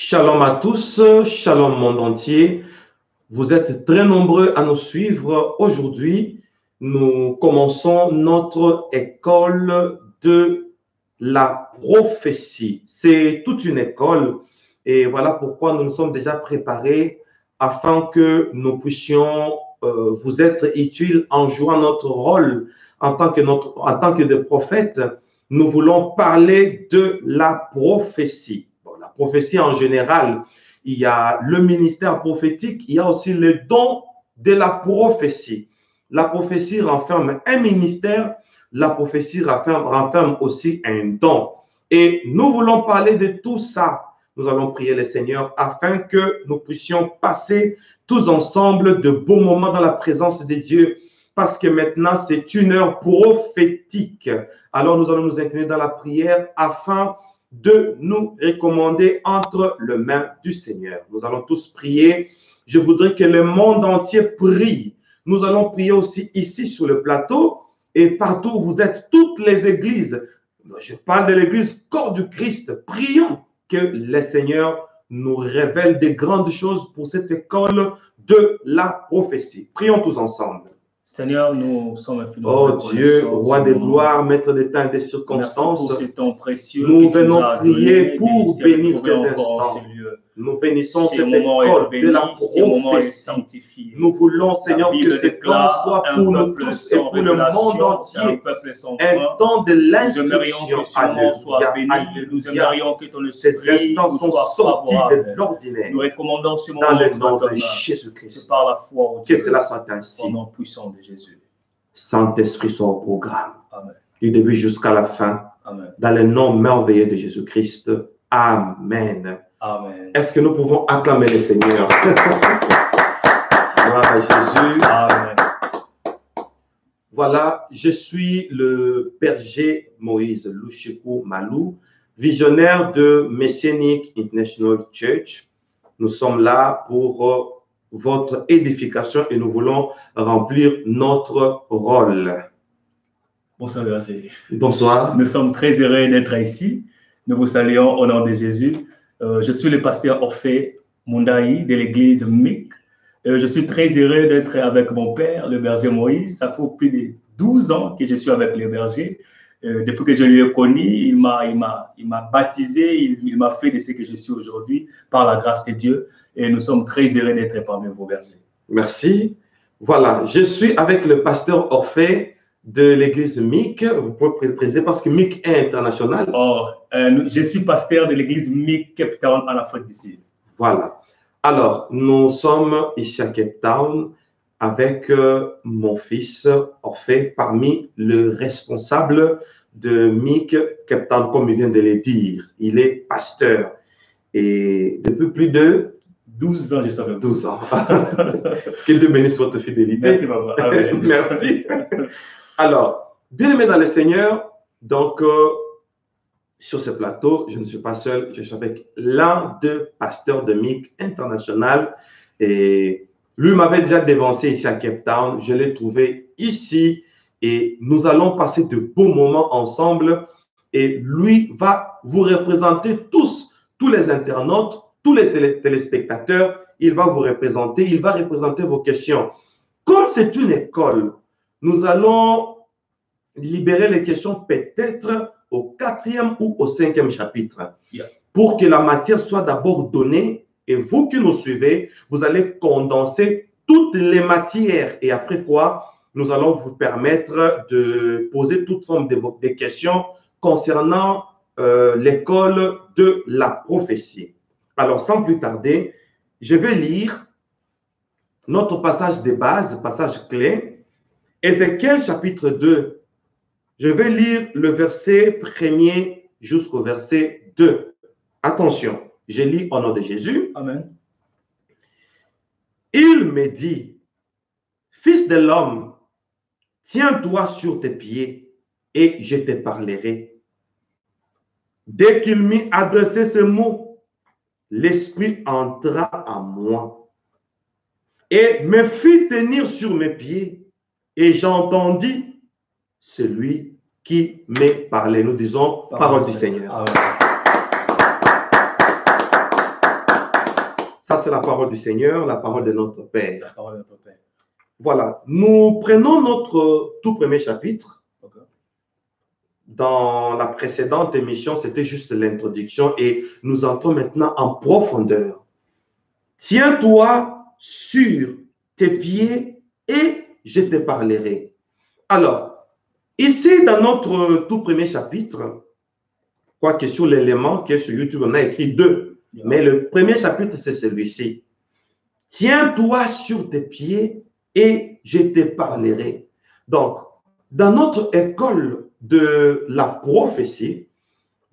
Shalom à tous, shalom monde entier. Vous êtes très nombreux à nous suivre aujourd'hui. Nous commençons notre école de la prophétie. C'est toute une école et voilà pourquoi nous nous sommes déjà préparés afin que nous puissions vous être utiles en jouant notre rôle en tant que des prophètes. Nous voulons parler de la prophétie. La prophétie en général, il y a le ministère prophétique, il y a aussi le don de la prophétie. La prophétie renferme un ministère, la prophétie renferme aussi un don. Et nous voulons parler de tout ça. Nous allons prier le Seigneur afin que nous puissions passer tous ensemble de beaux moments dans la présence de Dieu, parce que maintenant c'est une heure prophétique. Alors nous allons nous incliner dans la prière afin de nous recommander entre les mains du Seigneur. Nous allons tous prier. Je voudrais que le monde entier prie. Nous allons prier aussi ici sur le plateau et partout où vous êtes, toutes les églises. Je parle de l'église corps du Christ. Prions que le Seigneur nous révèle des grandes choses pour cette école de la prophétie. Prions tous ensemble. Seigneur, nous sommes infiniment oh Dieu, roi des gloires, maître des temps et des circonstances, merci pour ce temps précieux nous venons prier pour bénir ces instants. Nous bénissons cette école de la prophétie. Nous voulons, Seigneur, que ce temps soit pour nous tous et pour le monde entier un temps de l'instruction. Nous aimerions que ton Ces esprit instants sont sortis de l'ordinaire. Nous recommandons ce moment dans le nom de Jésus-Christ. par la foi au Que Dieu, cela soit ainsi. au nom puissant de Jésus. Saint-Esprit soit au programme. Amen. Du début jusqu'à la fin. Amen. Dans le nom merveilleux de Jésus-Christ. Amen. Amen. Est-ce que nous pouvons acclamer le Seigneur? Gloire à Jésus. Amen. Voilà, je suis le berger Moïse Lushiku Malou, visionnaire de Messianic International Church. Nous sommes là pour votre édification et nous voulons remplir notre rôle. Bonsoir, berger. Bonsoir. Nous sommes très heureux d'être ici. Nous vous saluons au nom de Jésus. Je suis le pasteur Orphée Mundaï de l'église MIC. Je suis très heureux d'être avec mon père, le berger Moïse. Ça fait plus de 12 ans que je suis avec le berger. Depuis que je lui ai connu, il m'a baptisé, il m'a fait de ce que je suis aujourd'hui par la grâce de Dieu. Et nous sommes très heureux d'être parmi vos bergers. Merci. Voilà, je suis avec le pasteur Orphée de l'église MIC. Vous pouvez préciser parce que MIC est international. Je suis pasteur de l'église MIC Cape Town en Afrique du Sud. Voilà. Alors, nous sommes ici à Cape Town avec mon fils Orphée parmi les responsables de MIC Cape Town, comme il vient de le dire. Il est pasteur et depuis plus de 12 ans, je savais. 12 ans. Qu'il te bénisse votre fidélité. Merci, papa. Amen. Merci. Alors, bien-aimé dans le Seigneur, donc, sur ce plateau, je ne suis pas seul, je suis avec l'un des pasteurs de MIC International. Et lui m'avait déjà dévancé ici à Cape Town. Je l'ai trouvé ici et nous allons passer de beaux moments ensemble. Et lui va vous représenter tous les internautes, tous les téléspectateurs. Il va vous représenter, il va représenter vos questions. Comme c'est une école, nous allons libérer les questions peut-être au 4e ou au 5e chapitre, pour que la matière soit d'abord donnée et vous qui nous suivez, vous allez condenser toutes les matières et après quoi, nous allons vous permettre de poser toute forme de questions concernant l'école de la prophétie. Alors, sans plus tarder, je vais lire notre passage de base, passage clé, Ézéchiel chapitre 2. Je vais lire le verset 1er jusqu'au verset 2. Attention, je lis au nom de Jésus. Amen. Il me dit, fils de l'homme, tiens-toi sur tes pieds et je te parlerai. Dès qu'il m'eut adressé ce mot, l'Esprit entra en moi et me fit tenir sur mes pieds et j'entendis celui qui m'est parlé. Nous disons, parole du Seigneur. Amen. Ça, c'est la parole du Seigneur, la parole de notre Père. La parole de notre Père. Voilà. Nous prenons notre tout premier chapitre. Okay. Dans la précédente émission, c'était juste l'introduction et nous entrons maintenant en profondeur. Tiens-toi sur tes pieds et je te parlerai. Alors, ici, dans notre tout premier chapitre, quoique sur l'élément qui est sur YouTube, on a écrit 2. Yeah. Mais le premier chapitre, c'est celui-ci. Tiens-toi sur tes pieds et je te parlerai. Donc, dans notre école de la prophétie,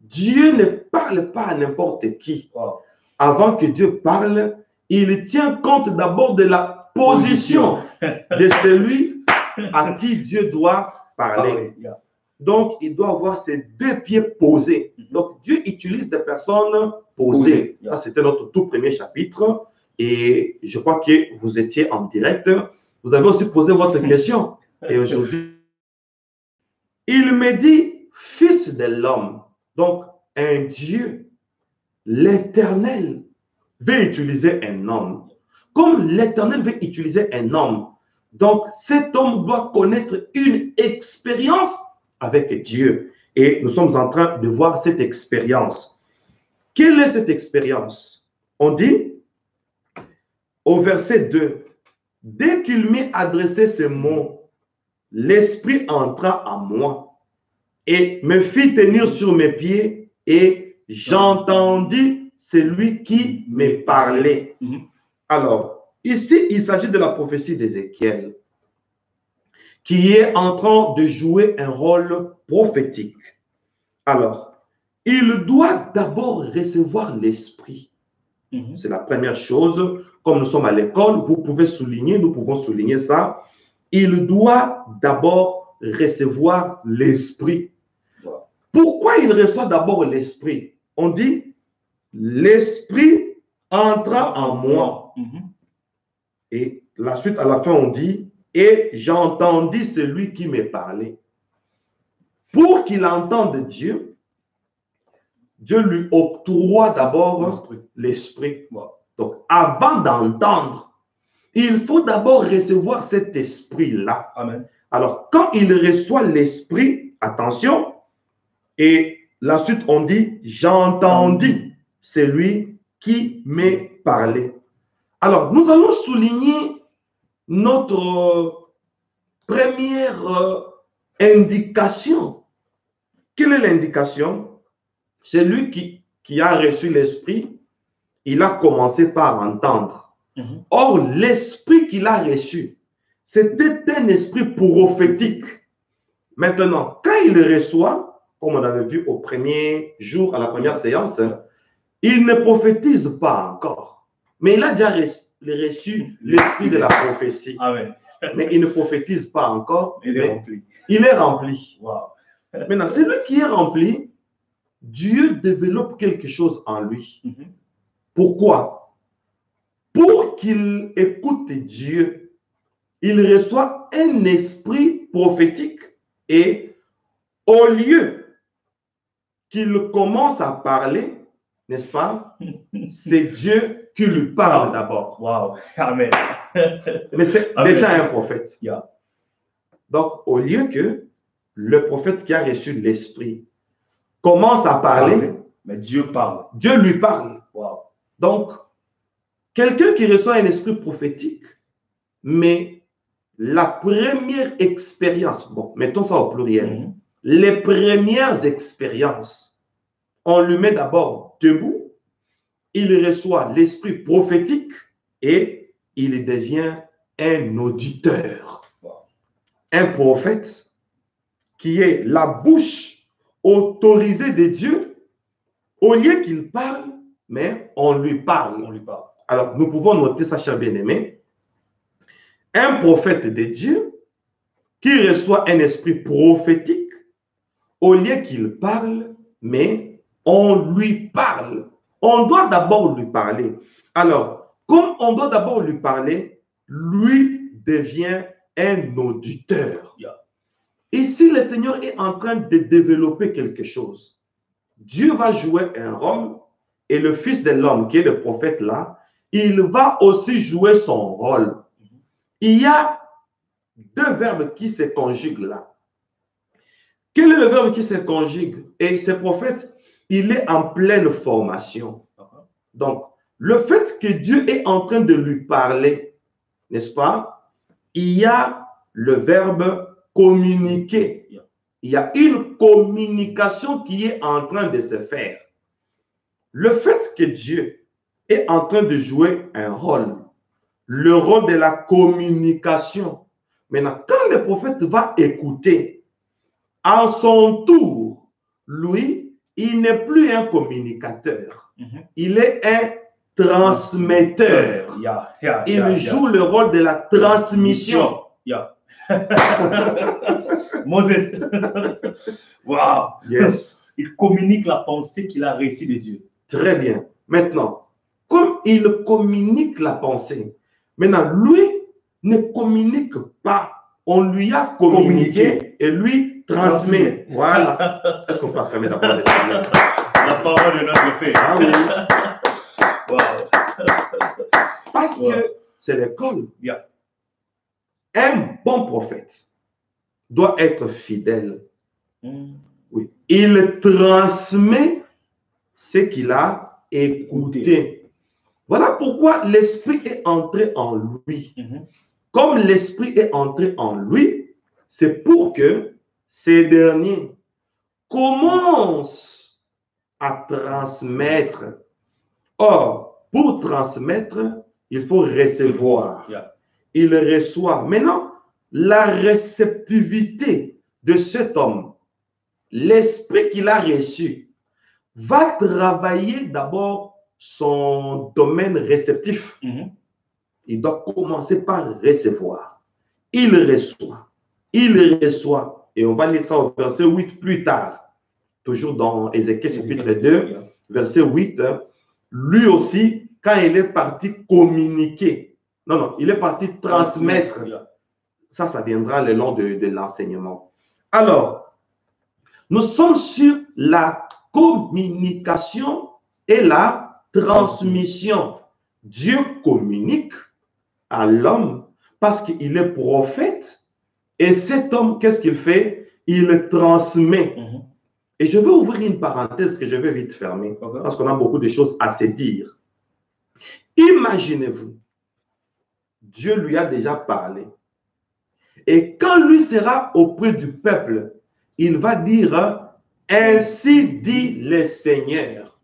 Dieu ne parle pas à n'importe qui. Wow. Avant que Dieu parle, il tient compte d'abord de la position de celui à qui Dieu doit parler. Yeah. Donc, il doit avoir ses 2 pieds posés. Donc, Dieu utilise des personnes posées. Yeah. Ça, c'était notre tout premier chapitre. Et je crois que vous étiez en direct. Vous avez aussi posé votre question. Et aujourd'hui, il me dit, fils de l'homme. Donc, un Dieu, l'Éternel, veut utiliser un homme. Comme l'Éternel veut utiliser un homme, donc cet homme doit connaître une expérience avec Dieu. Et nous sommes en train de voir cette expérience. Quelle est cette expérience? On dit, au verset 2, dès qu'il m'eut adressé ces mots, l'Esprit entra en moi et me fit tenir sur mes pieds et j'entendis celui qui me parlait. Alors, ici, il s'agit de la prophétie d'Ézéchiel qui est en train de jouer un rôle prophétique. Alors, il doit d'abord recevoir l'Esprit. C'est la première chose. Comme nous sommes à l'école, vous pouvez souligner, nous pouvons souligner ça. Il doit d'abord recevoir l'Esprit. Pourquoi il reçoit d'abord l'Esprit? On dit, l'Esprit entra en moi. Et la suite, à la fin, on dit, et j'entendis celui qui me parlait. Pour qu'il entende Dieu, Dieu lui octroie d'abord l'Esprit. Donc, avant d'entendre, il faut d'abord recevoir cet esprit-là. Alors, quand il reçoit l'Esprit, attention, et la suite, on dit, j'entendis celui qui me parlait. Alors, nous allons souligner notre première indication. Quelle est l'indication? Celui qui a reçu l'Esprit, il a commencé par entendre. Or, l'Esprit qu'il a reçu, c'était un esprit prophétique. Maintenant, quand il reçoit, comme on avait vu au premier jour, à la première séance, il ne prophétise pas encore. Mais il a déjà reçu l'esprit de la prophétie. Amen. Mais il ne prophétise pas encore. Il est rempli. Il est rempli. Wow. Maintenant, celui qui est rempli, Dieu développe quelque chose en lui. Pourquoi? Pour qu'il écoute Dieu, il reçoit un esprit prophétique et au lieu qu'il commence à parler, n'est-ce pas? C'est Dieu qui lui parle d'abord. Wow. Amen. Mais c'est déjà un prophète. Yeah. Donc, au lieu que le prophète qui a reçu l'esprit commence à parler, mais Dieu parle. Dieu lui parle. Wow. Donc, quelqu'un qui reçoit un esprit prophétique, mais la première expérience, bon, mettons ça au pluriel, les premières expériences, on lui met d'abord debout, il reçoit l'esprit prophétique et il devient un auditeur. Wow. Un prophète qui est la bouche autorisée de Dieu, au lieu qu'il parle, mais on lui parle. On lui parle. Alors, nous pouvons noter ça, chers bien-aimés. Un prophète de Dieu qui reçoit un esprit prophétique, au lieu qu'il parle, mais on lui parle. On doit d'abord lui parler. Alors, comme on doit d'abord lui parler, lui devient un auditeur. Yeah. Ici, le Seigneur est en train de développer quelque chose. Dieu va jouer un rôle et le Fils de l'homme, qui est le prophète là, il va aussi jouer son rôle. Il y a deux verbes qui se conjuguent là. Quel est le verbe qui se conjugue? Et ce prophète, il est en pleine formation. Donc, le fait que Dieu est en train de lui parler, n'est-ce pas? Il y a le verbe communiquer. Il y a une communication qui est en train de se faire. Le fait que Dieu est en train de jouer un rôle, le rôle de la communication. Maintenant, quand le prophète va écouter, en son tour, lui, il n'est plus un communicateur. Il est un transmetteur. Il joue le rôle de la transmission. Moses. Wow. Yes. Il communique la pensée qu'il a reçue de Dieu. Très bien. Maintenant, comme il communique la pensée, maintenant, lui ne communique pas. On lui a communiqué et lui transmet. Voilà. Est-ce qu'on peut acclamer d'abord les Seigneurs? La parole de notre Père. Ah oui. Wow. Parce que c'est l'école. Yeah. Un bon prophète doit être fidèle. Oui. Il transmet ce qu'il a écouté. Voilà pourquoi l'Esprit est entré en lui. Comme l'Esprit est entré en lui, c'est pour que ces derniers commencent à transmettre. Or, pour transmettre, il faut recevoir. Il reçoit. Maintenant, la réceptivité de cet homme, l'esprit qu'il a reçu, va travailler d'abord son domaine réceptif. Il doit commencer par recevoir. Il reçoit. Il reçoit. Et on va lire ça au verset 8 plus tard. Toujours dans Ézéchiel chapitre 2, verset 8. Lui aussi, quand il est parti communiquer, non, il est parti transmettre. Ça viendra le long de l'enseignement. Alors, nous sommes sur la communication et la transmission. Dieu communique à l'homme parce qu'il est prophète et cet homme, qu'est-ce qu'il fait? Il transmet. Et je vais ouvrir une parenthèse que je vais vite fermer parce qu'on a beaucoup de choses à se dire. Imaginez-vous, Dieu lui a déjà parlé. Et quand lui sera auprès du peuple, il va dire « Ainsi dit le Seigneur ».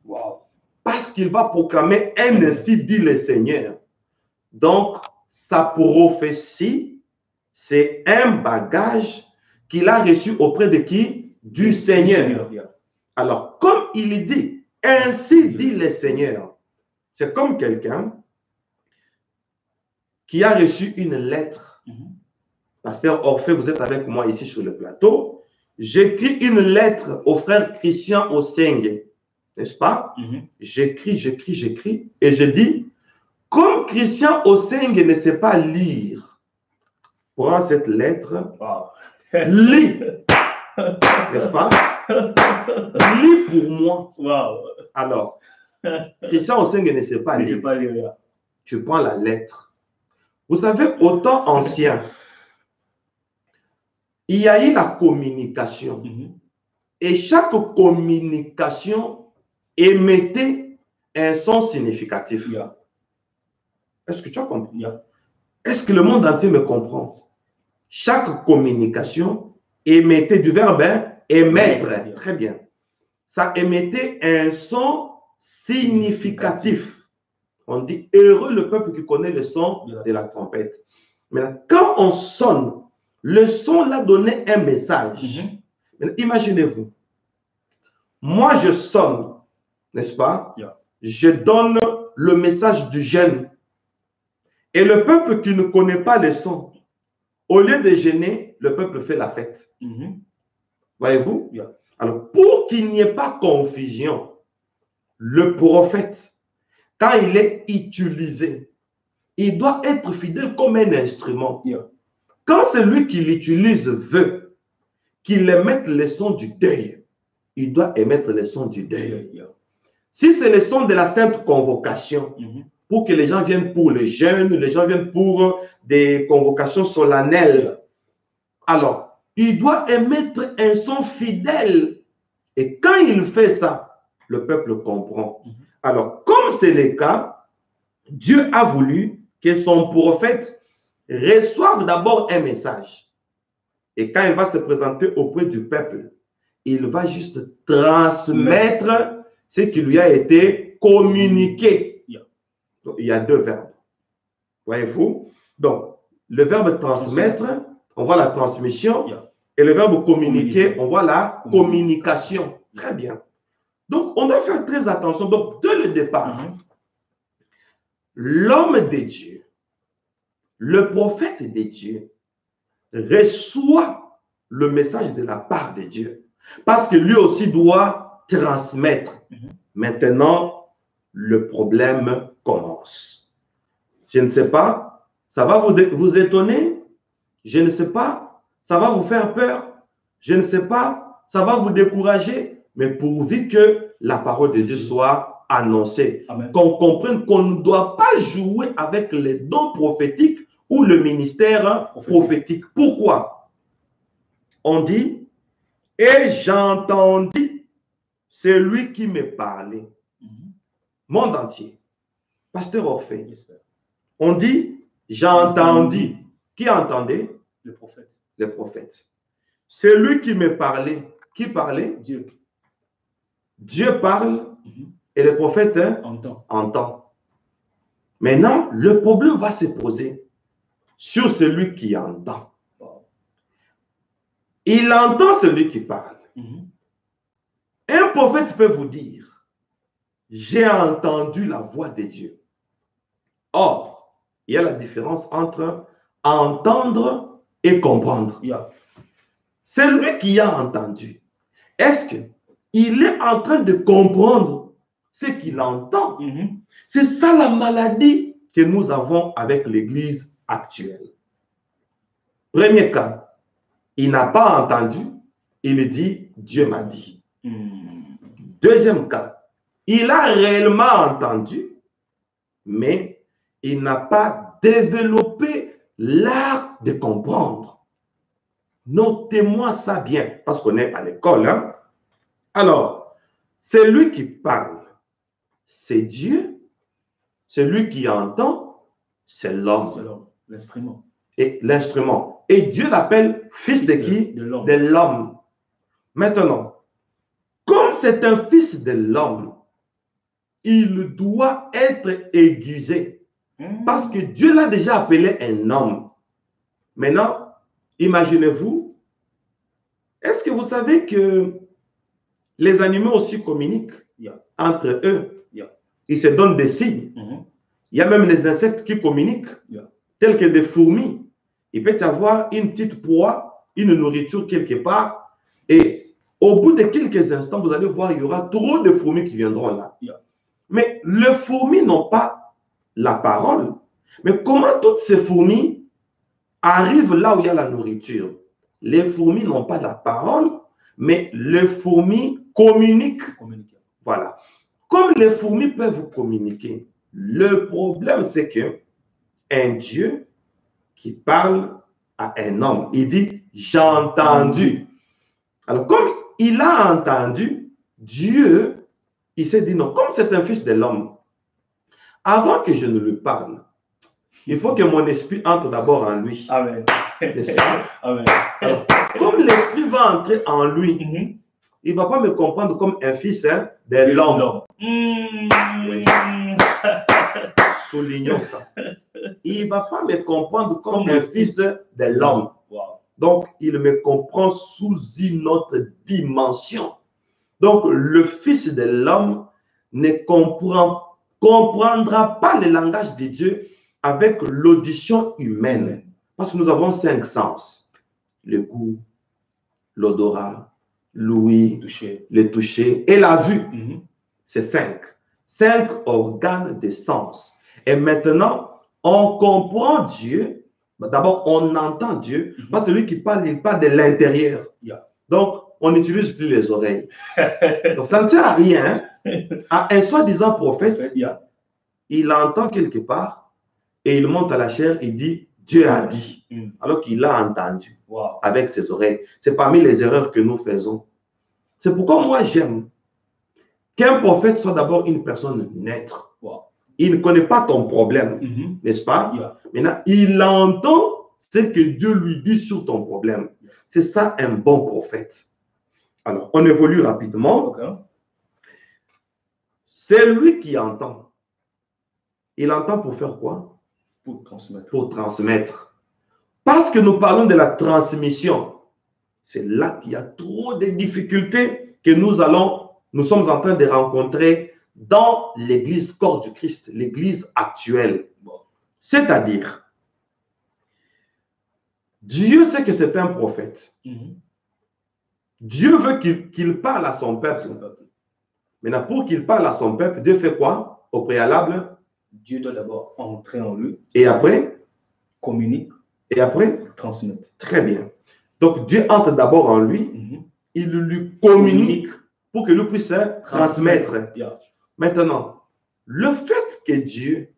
Parce qu'il va proclamer « Ainsi dit le Seigneur ». Donc, sa prophétie, c'est un bagage qu'il a reçu auprès de qui? Du Seigneur. Alors, comme il dit « Ainsi dit le Seigneur », c'est comme quelqu'un qui a reçu une lettre. Pasteur Orphée, vous êtes avec moi ici sur le plateau. J'écris une lettre au frère Christian Oseng, n'est-ce pas? J'écris, et je dis, comme Christian Oseng ne sait pas lire, prends cette lettre, lis, n'est-ce pas? Lis pour moi. Alors, Christian Oseng ne sait pas lire. Tu prends la lettre. Vous savez, au temps ancien, il y a eu la communication. Et chaque communication émettait un son significatif. Est-ce que tu as compris? Est-ce que le monde entier me comprend? Chaque communication émettait du verbe émettre. Très bien. Ça émettait un son significatif. On dit heureux le peuple qui connaît le son de la trompette. Maintenant, quand on sonne, le son là donnait un message. Imaginez-vous, moi je sonne, n'est-ce pas? Je donne le message du jeûne. Et le peuple qui ne connaît pas le son, au lieu de jeûner, le peuple fait la fête. Voyez-vous? Alors, pour qu'il n'y ait pas confusion, le prophète, quand il est utilisé, il doit être fidèle comme un instrument. Quand celui qui l'utilise veut qu'il émette le son du deuil, il doit émettre le son du deuil. Si c'est le son de la sainte convocation, pour que les gens viennent pour les jeûnes, les gens viennent pour des convocations solennelles. Alors, il doit émettre un son fidèle. Et quand il fait ça, le peuple comprend. Alors, comme c'est le cas, Dieu a voulu que son prophète reçoive d'abord un message. Et quand il va se présenter auprès du peuple, il va juste transmettre ce qui lui a été communiqué. Donc, il y a deux verbes. Voyez-vous? Donc, le verbe transmettre, on voit la transmission. Et le verbe communiquer, on voit la communication. Très bien. Donc, on doit faire très attention. Donc, dès le départ, l'homme de Dieu, le prophète de Dieu, reçoit le message de la part de Dieu. Parce que lui aussi doit transmettre. Maintenant, le problème commence. Je ne sais pas, ça va vous étonner? Je ne sais pas, ça va vous faire peur? Je ne sais pas, ça va vous décourager? Mais pourvu que la parole de Dieu soit annoncée, qu'on comprenne qu'on ne doit pas jouer avec les dons prophétiques ou le ministère prophétique. Pourquoi? On dit, et j'entendis celui qui me parlait. Monde entier. Pasteur Orphée. On dit, j'entendis. Qui entendait? Le prophète. Le prophète. Celui qui me parlait. Qui parlait? Dieu. Dieu parle et le prophète entend. Maintenant, le problème va se poser sur celui qui entend. Il entend celui qui parle. Un prophète peut vous dire, j'ai entendu la voix de Dieu. Or, il y a la différence entre entendre et comprendre. Celui qui a entendu, est-ce qu'il est en train de comprendre ce qu'il entend? C'est ça la maladie que nous avons avec l'Église actuelle. Premier cas, il n'a pas entendu, il dit, Dieu m'a dit. Deuxième cas, il a réellement entendu, mais il n'a pas développé l'art de comprendre. Notez-moi ça bien, parce qu'on est à l'école. Alors, celui qui parle, c'est Dieu. Celui qui entend, c'est l'homme. L'instrument. Et l'instrument. Et Dieu l'appelle fils de qui? De l'homme. Maintenant, comme c'est un fils de l'homme, il doit être aiguisé. Parce que Dieu l'a déjà appelé un homme. Maintenant, imaginez-vous, est-ce que vous savez que les animaux aussi communiquent entre eux? Ils se donnent des signes. Il y a même les insectes qui communiquent, tels que des fourmis. Il peut y avoir une petite proie, une nourriture quelque part, et au bout de quelques instants, vous allez voir, il y aura trop de fourmis qui viendront là. Mais les fourmis n'ont pas la parole. Mais comment toutes ces fourmis arrivent là où il y a la nourriture? Les fourmis n'ont pas la parole, mais les fourmis communiquent. Voilà. Comme les fourmis peuvent communiquer, le problème c'est que un Dieu qui parle à un homme, il dit « j'ai entendu ». Alors comme il a entendu, Dieu, il s'est dit non, comme c'est un fils de l'homme, avant que je ne lui parle, il faut que mon esprit entre d'abord en lui. Amen. Amen. Alors, comme l'esprit va entrer en lui, il ne va pas me comprendre comme un fils de l'homme. Oui. Soulignons ça. Il ne va pas me comprendre comme un fils de l'homme. Donc, il me comprend sous une autre dimension. Donc, le fils de l'homme ne comprendra pas le langage de Dieu avec l'audition humaine. Parce que nous avons 5 sens. Le goût, l'odorat, l'ouïe, le toucher et la vue. C'est 5. 5 organes de sens. Et maintenant, on comprend Dieu. D'abord, on entend Dieu. Parce que celui qui parle, il parle de l'intérieur. Donc, on n'utilise plus les oreilles. Donc, ça ne sert à rien à un soi-disant prophète il entend quelque part et il monte à la chair et dit Dieu a dit, alors qu'il a entendu avec ses oreilles. C'est parmi les erreurs que nous faisons. C'est pourquoi moi j'aime qu'un prophète soit d'abord une personne neutre. Il ne connaît pas ton problème, n'est-ce pas? Maintenant, il entend ce que Dieu lui dit sur ton problème. C'est ça un bon prophète. Alors, on évolue rapidement. C'est lui qui entend. Il entend pour faire quoi? Pour transmettre. Pour transmettre. Parce que nous parlons de la transmission. C'est là qu'il y a trop de difficultés que nous sommes en train de rencontrer dans l'église corps du Christ, l'église actuelle. C'est-à-dire, Dieu sait que c'est un prophète. Dieu veut qu'il parle à son peuple. Maintenant, pour qu'il parle à son peuple, Dieu fait quoi? Au préalable, Dieu doit d'abord entrer en lui. Et après? Communique. Et après? Transmettre. Très bien. Donc, Dieu entre d'abord en lui. Il lui communique pour que lui puisse transmettre. Maintenant, le fait que Dieu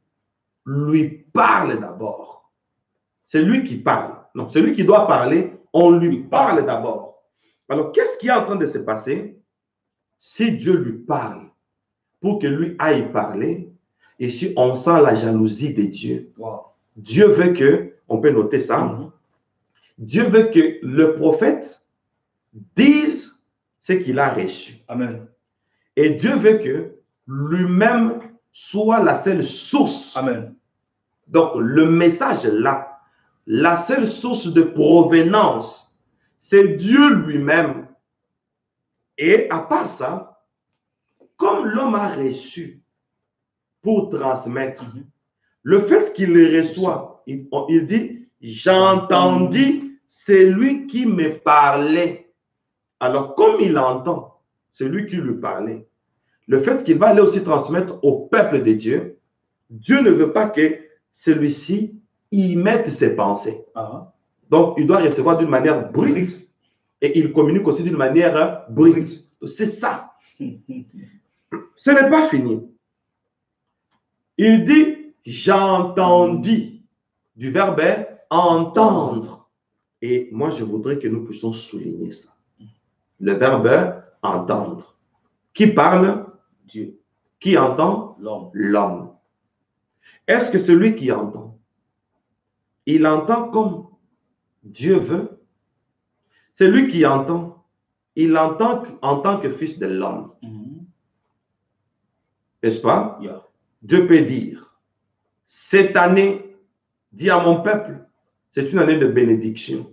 lui parle d'abord, c'est lui qui parle. Donc, celui qui doit parler, on lui parle d'abord. Alors, qu'est-ce qui est en train de se passer si Dieu lui parle pour que lui aille parler? Et si on sent la jalousie de Dieu, Dieu veut que, on peut noter ça, Dieu veut que le prophète dise ce qu'il a reçu. Amen. Et Dieu veut que lui-même soit la seule source. Amen. Donc, le message là, la seule source de provenance, c'est Dieu lui-même. Et à part ça, comme l'homme a reçu pour transmettre, le fait qu'il le reçoit, il dit, j'entendis celui qui me parlait. Alors, comme il entend celui qui lui parlait, le fait qu'il va aller aussi transmettre au peuple de Dieu, Dieu ne veut pas que celui-ci y mette ses pensées. Donc, il doit recevoir d'une manière brute et il communique aussi d'une manière brute. C'est ça. Ce n'est pas fini. Il dit, j'entendis, du verbe entendre. Et moi, je voudrais que nous puissions souligner ça. Le verbe entendre. Qui parle? Dieu. Qui entend? L'homme. L'homme. Est-ce que celui qui entend, il entend comme Dieu veut? Celui qui entend, il entend en tant que fils de l'homme. N'est-ce pas? Dieu peut dire, cette année, dis à mon peuple, c'est une année de bénédiction.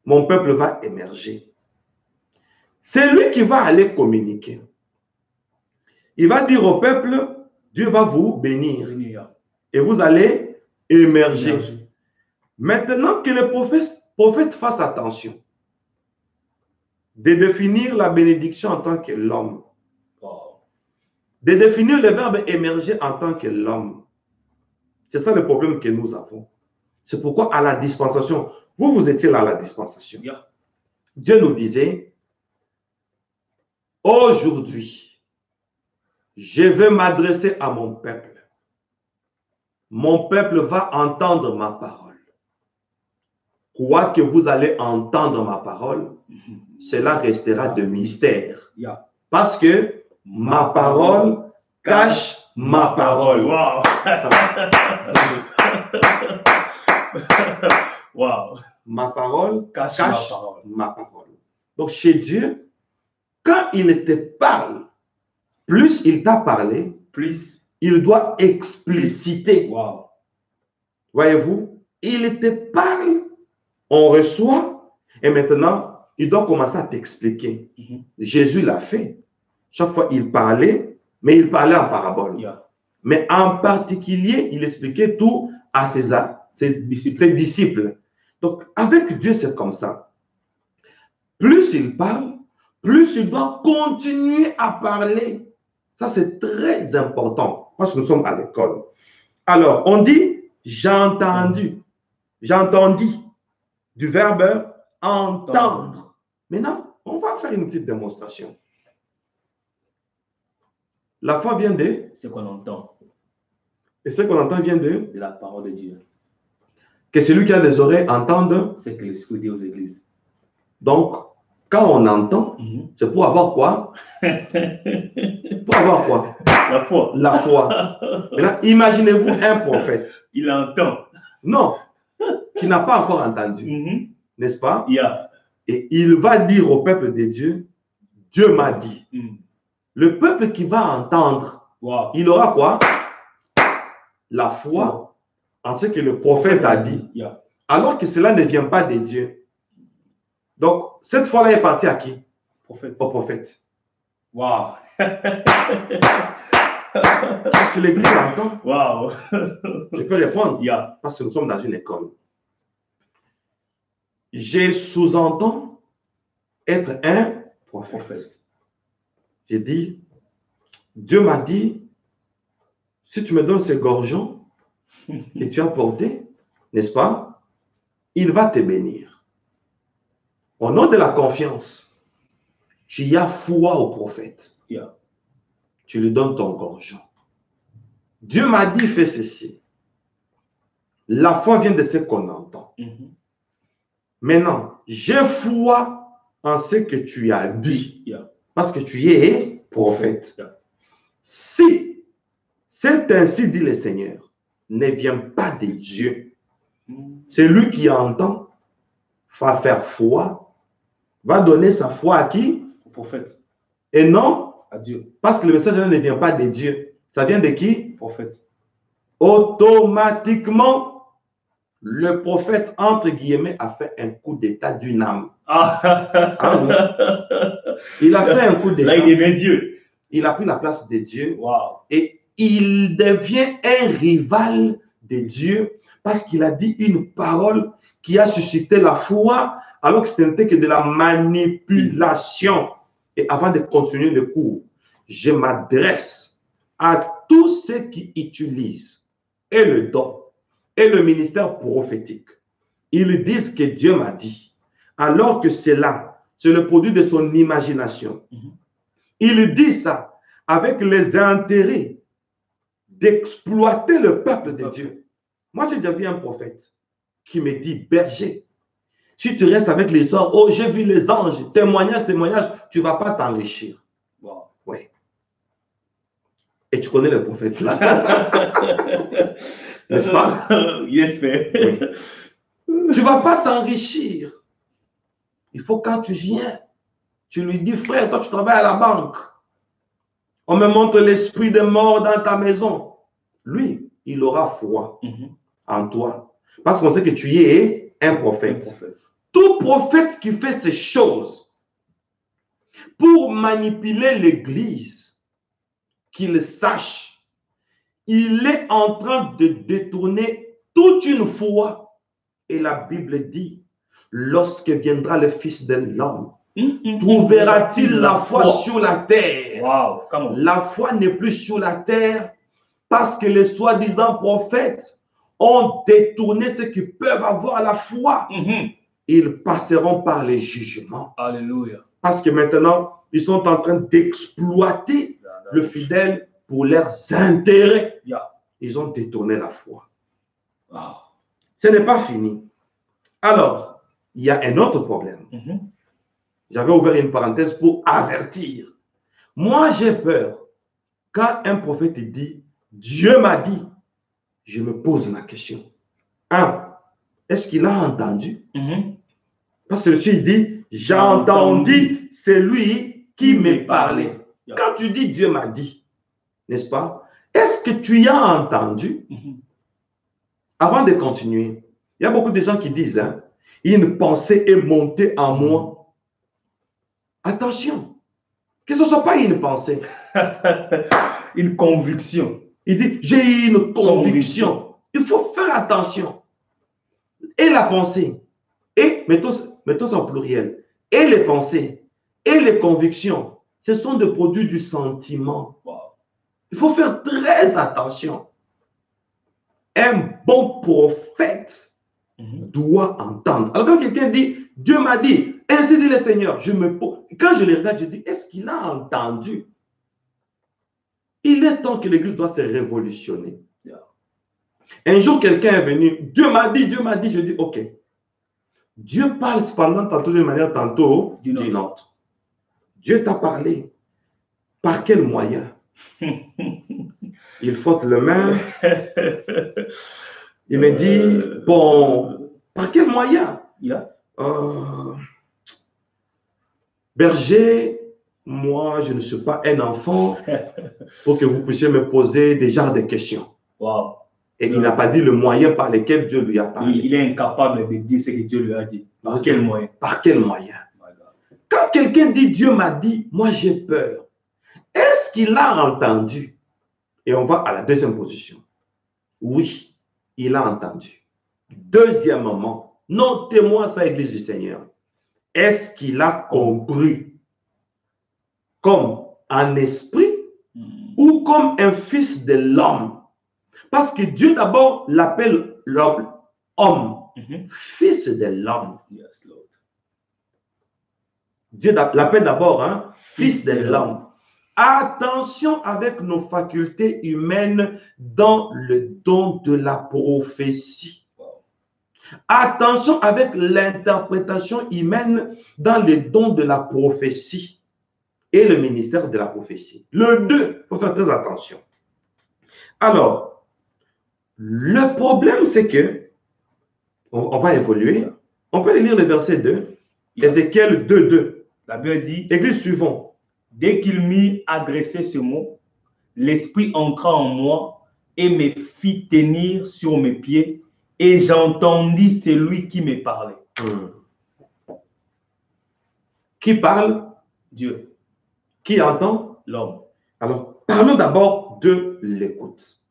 Mon peuple va émerger. C'est lui qui va aller communiquer. Il va dire au peuple, Dieu va vous bénir. Et vous allez émerger. Maintenant que le prophète fasse attention de définir la bénédiction en tant que l'homme, de définir le verbe émerger en tant que l'homme. C'est ça le problème que nous avons. C'est pourquoi à la dispensation, vous étiez là à la dispensation. Dieu nous disait, aujourd'hui, je vais m'adresser à mon peuple. Mon peuple va entendre ma parole. Quoi que vous allez entendre ma parole, cela restera de mystère. Parce que ma parole cache ma parole. Wow. Wow. Ma parole cache ma parole. Donc chez Dieu, quand il te parle, plus il t'a parlé, plus il doit expliciter. Wow. Voyez-vous, il te parle, on reçoit, et maintenant, il doit commencer à t'expliquer. Jésus l'a fait. Chaque fois, il parlait, mais il parlait en parabole. Mais en particulier, il expliquait tout à ses disciples. Donc, avec Dieu, c'est comme ça. Plus il parle, plus il doit continuer à parler. Ça, c'est très important parce que nous sommes à l'école. Alors, on dit j'ai entendu. J'entendis du verbe entendre. Maintenant, on va faire une petite démonstration. La foi vient de ce qu'on entend. Et ce qu'on entend vient de la parole de Dieu. Que celui qui a des oreilles entende. C'est que l'Esprit dit aux églises. Donc, quand on entend, c'est pour avoir quoi? Pour avoir quoi? La foi. La foi. Maintenant, imaginez-vous un prophète. Il entend. Non, qui n'a pas encore entendu. N'est-ce pas? Yeah. Et il va dire au peuple de Dieu, Dieu m'a dit. Le peuple qui va entendre, wow. Il aura quoi? La foi en ce que le prophète a dit. Yeah. Alors que cela ne vient pas de Dieu. Donc, cette foi-là est partie à qui? Prophète. Au prophète. Wow. Parce que l'Église entend. Wow. Je peux répondre. Yeah. Parce que nous sommes dans une école. Je sous-entends être un prophète. J'ai dit, Dieu m'a dit, si tu me donnes ces gorgeons que tu as portés, n'est-ce pas, il va te bénir. Au nom de la confiance, tu y as foi au prophète. Yeah. Tu lui donnes ton gorgeon. Dieu m'a dit, fais ceci. La foi vient de ce qu'on entend. Maintenant, j'ai foi en ce que tu as dit. Yeah. Parce que tu es prophète. Yeah. Si c'est ainsi, dit le Seigneur, ne vient pas de Dieu, celui qui entend va faire foi, va donner sa foi à qui? Au prophète. Et non à Dieu. Parce que le message ne vient pas de Dieu. Ça vient de qui? Prophète. Automatiquement, le prophète, entre guillemets, a fait un coup d'état d'une âme. Ah oui. Il a fait un coup d'état. Là, il aimait Dieu. Il a pris la place de Dieu. Wow. Et il devient un rival de Dieu parce qu'il a dit une parole qui a suscité la foi alors que ce n'était que de la manipulation. Et avant de continuer le cours, je m'adresse à tous ceux qui utilisent et le don et le ministère prophétique. Ils disent que Dieu m'a dit, alors que c'est le produit de son imagination. Il dit ça avec les intérêts d'exploiter le peuple de Dieu. Moi, j'ai déjà vu un prophète qui me dit, berger, si tu restes avec l'histoire, oh, j'ai vu les anges, témoignage, tu ne vas pas t'enrichir. Wow. Oui. Et tu connais le prophète là. N'est-ce pas? Yes, mais. Oui. Tu ne vas pas t'enrichir. Il faut quand tu viens, tu lui dis, frère, toi tu travailles à la banque. On me montre l'esprit de mort dans ta maison. Lui, il aura foi en toi. Parce qu'on sait que tu es un prophète. Tout prophète qui fait ces choses pour manipuler l'Église, qu'il sache, il est en train de détourner toute une foi. Et la Bible dit, lorsque viendra le Fils de l'homme, trouvera-t-il la foi sur la terre? Wow. La foi n'est plus sur la terre parce que les soi-disant prophètes ont détourné ceux qui peuvent avoir la foi. Ils passeront par les jugements. Alléluia. Parce que maintenant, ils sont en train d'exploiter le fidèle pour leurs intérêts. Ils ont détourné la foi. Ce n'est pas fini. Alors, il y a un autre problème. J'avais ouvert une parenthèse pour avertir. Moi, j'ai peur. Quand un prophète dit, Dieu m'a dit, je me pose la question. Est-ce qu'il a entendu? Parce que celui dit, j'ai entendu celui qui me parlait. Quand tu dis Dieu m'a dit, n'est-ce pas? Est-ce que tu y as entendu? Avant de continuer, il y a beaucoup de gens qui disent, une pensée est montée en moi. Attention, que ce ne soit pas une pensée. Une conviction. Il dit, j'ai une conviction. Il faut faire attention. Et la pensée, et mettons ça au pluriel, et les pensées, et les convictions, ce sont des produits du sentiment. Il faut faire très attention. Un bon prophète doit entendre. Alors quand quelqu'un dit, Dieu m'a dit, ainsi dit le Seigneur, quand je le regarde, je dis, est-ce qu'il a entendu? Il est temps que l'Église doit se révolutionner. Un jour, quelqu'un est venu, Dieu m'a dit, je dis, ok. Dieu parle cependant tantôt d'une manière, tantôt d'une autre. Dieu t'a parlé. Par quel moyen? Il frotte le main. Il me dit, bon, par quel moyen? Berger, moi, je ne suis pas un enfant pour que vous puissiez me poser déjà des questions. Wow. Et il n'a pas dit le moyen par lequel Dieu lui a parlé. Il est incapable de dire ce que Dieu lui a dit. Par quel moyen? Par quel moyen? Quand quelqu'un dit Dieu m'a dit, moi j'ai peur, est-ce qu'il a entendu? Et on va à la deuxième position. Oui, il a entendu. Deuxièmement, notez-moi ça, Église du Seigneur. Est-ce qu'il a compris comme un esprit ou comme un fils de l'homme? Parce que Dieu d'abord l'appelle l'homme, fils de l'homme. Yes, Lord. Dieu l'appelle d'abord fils de l'homme. Attention avec nos facultés humaines dans le don de la prophétie. Attention avec l'interprétation humaine dans le don de la prophétie et le ministère de la prophétie. Le deux, il faut faire très attention. Alors, le problème, c'est que, on va évoluer, on peut lire le verset 2, Ézéchiel 2, 2. La Bible dit, Église suivante. Dès qu'il m'eut adressé ce mot, l'Esprit entra en moi et me fit tenir sur mes pieds, et j'entendis celui qui me parlait. Qui parle? Dieu. Qui entend? L'homme. Alors, parlons d'abord de l'écoute.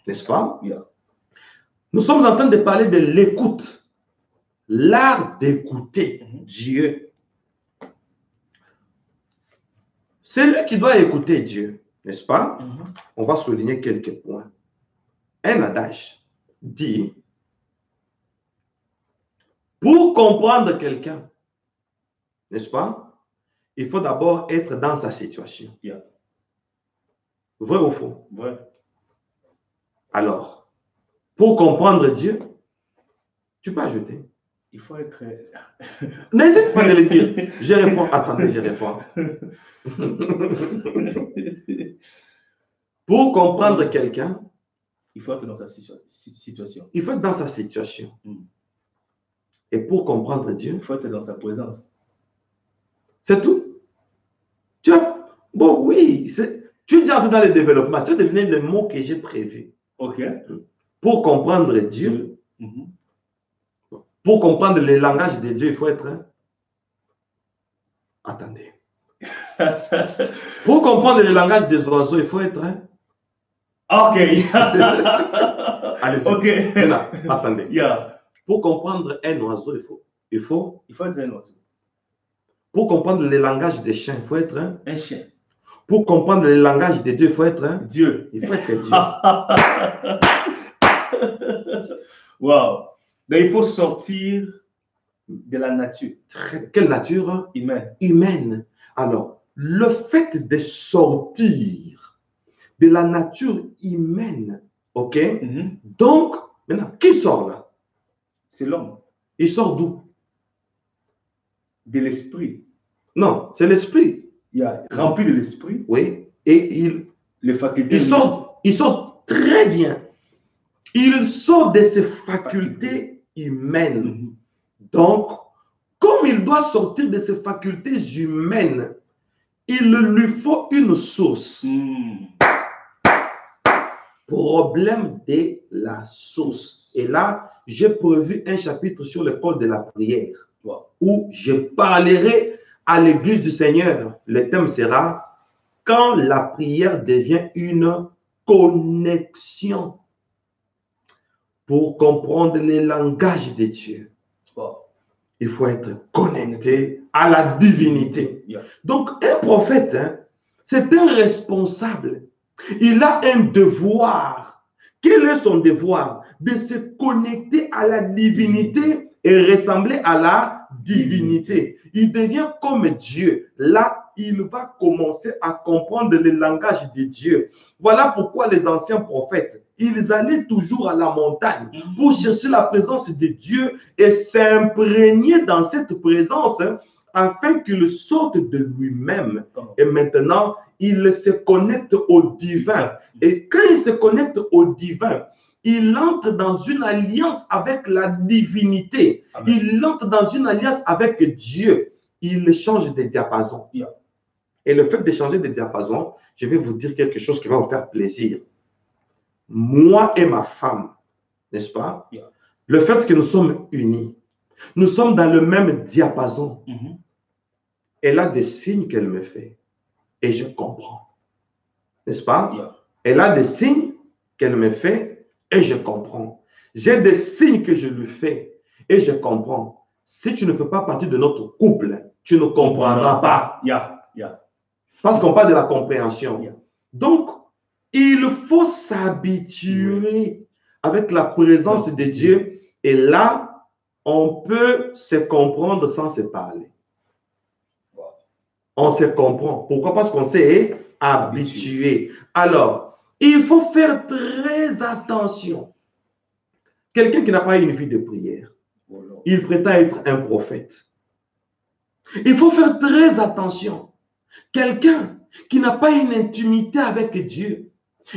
N'est-ce pas? Yeah. Nous sommes en train de parler de l'écoute. L'art d'écouter Dieu. C'est lui qui doit écouter Dieu, n'est-ce pas? On va souligner quelques points. Un adage dit, pour comprendre quelqu'un, n'est-ce pas? Il faut d'abord être dans sa situation. Yeah. Vrai ou faux? Vrai. Alors, pour comprendre Dieu, tu peux ajouter. Il faut être... N'hésite pas de le dire. Je réponds. Attendez, je réponds. Pour comprendre quelqu'un, il faut être dans sa situation. Il faut être dans sa situation. Et pour comprendre Dieu, il faut être dans sa présence. C'est tout. Tu as... Bon, oui. Tu es déjà entré dans le développement. Tu as deviné le mot que j'ai prévu. OK. Pour comprendre Dieu, pour comprendre le langage de Dieu, il faut être... Attendez. Pour comprendre le langage des oiseaux, il faut être... OK. Allez-y. OK. Maintenant, attendez. Yeah. Pour comprendre un oiseau, il faut être un oiseau. Pour comprendre le langage des chiens, il faut être un chien. Pour comprendre le langage de Dieu, il faut être Dieu. Il faut être Dieu. Wow. Donc, il faut sortir de la nature. Quelle nature? Humaine. Humaine. Alors, le fait de sortir de la nature humaine, ok? Donc, maintenant, qui sort là? C'est l'homme. Il sort d'où? De l'esprit. Non, c'est l'esprit. Il est rempli de l'esprit. Oui. Et les facultés. Il sort très bien. Il sort de ses facultés humaines. Donc, comme il doit sortir de ses facultés humaines, il lui faut une source. Problème de la source. Et là, j'ai prévu un chapitre sur l'école de la prière où je parlerai à l'église du Seigneur. Le thème sera quand la prière devient une connexion pour comprendre les langages de Dieu. Il faut être connecté à la divinité. Donc, un prophète, c'est un responsable. Il a un devoir. Quel est son devoir? De se connecter à la divinité et ressembler à la divinité. Il devient comme Dieu. Là, il va commencer à comprendre le langage de Dieu. Voilà pourquoi les anciens prophètes, ils allaient toujours à la montagne pour chercher la présence de Dieu et s'imprégner dans cette présence afin qu'il sorte de lui-même. Et maintenant, il se connecte au divin. Et quand il se connecte au divin, il entre dans une alliance avec la divinité. Amen. Il entre dans une alliance avec Dieu. Il change de diapason. Yeah. Et le fait de changer de diapason, je vais vous dire quelque chose qui va vous faire plaisir. Moi et ma femme, n'est-ce pas? Yeah. Le fait que nous sommes unis, nous sommes dans le même diapason. Elle a des signes qu'elle me fait et je comprends. N'est-ce pas? Yeah. Elle a des signes qu'elle me fait et je comprends. J'ai des signes que je lui fais et je comprends. Si tu ne fais pas partie de notre couple, tu ne comprendras pas. Yeah. Yeah. Parce qu'on parle de la compréhension. Yeah. Donc, il faut s'habituer avec la présence de Dieu et là, on peut se comprendre sans se parler. On se comprend. Pourquoi? Parce qu'on s'est habitué. Alors, il faut faire très attention. Quelqu'un qui n'a pas une vie de prière, il prétend être un prophète. Il faut faire très attention. Quelqu'un qui n'a pas une intimité avec Dieu,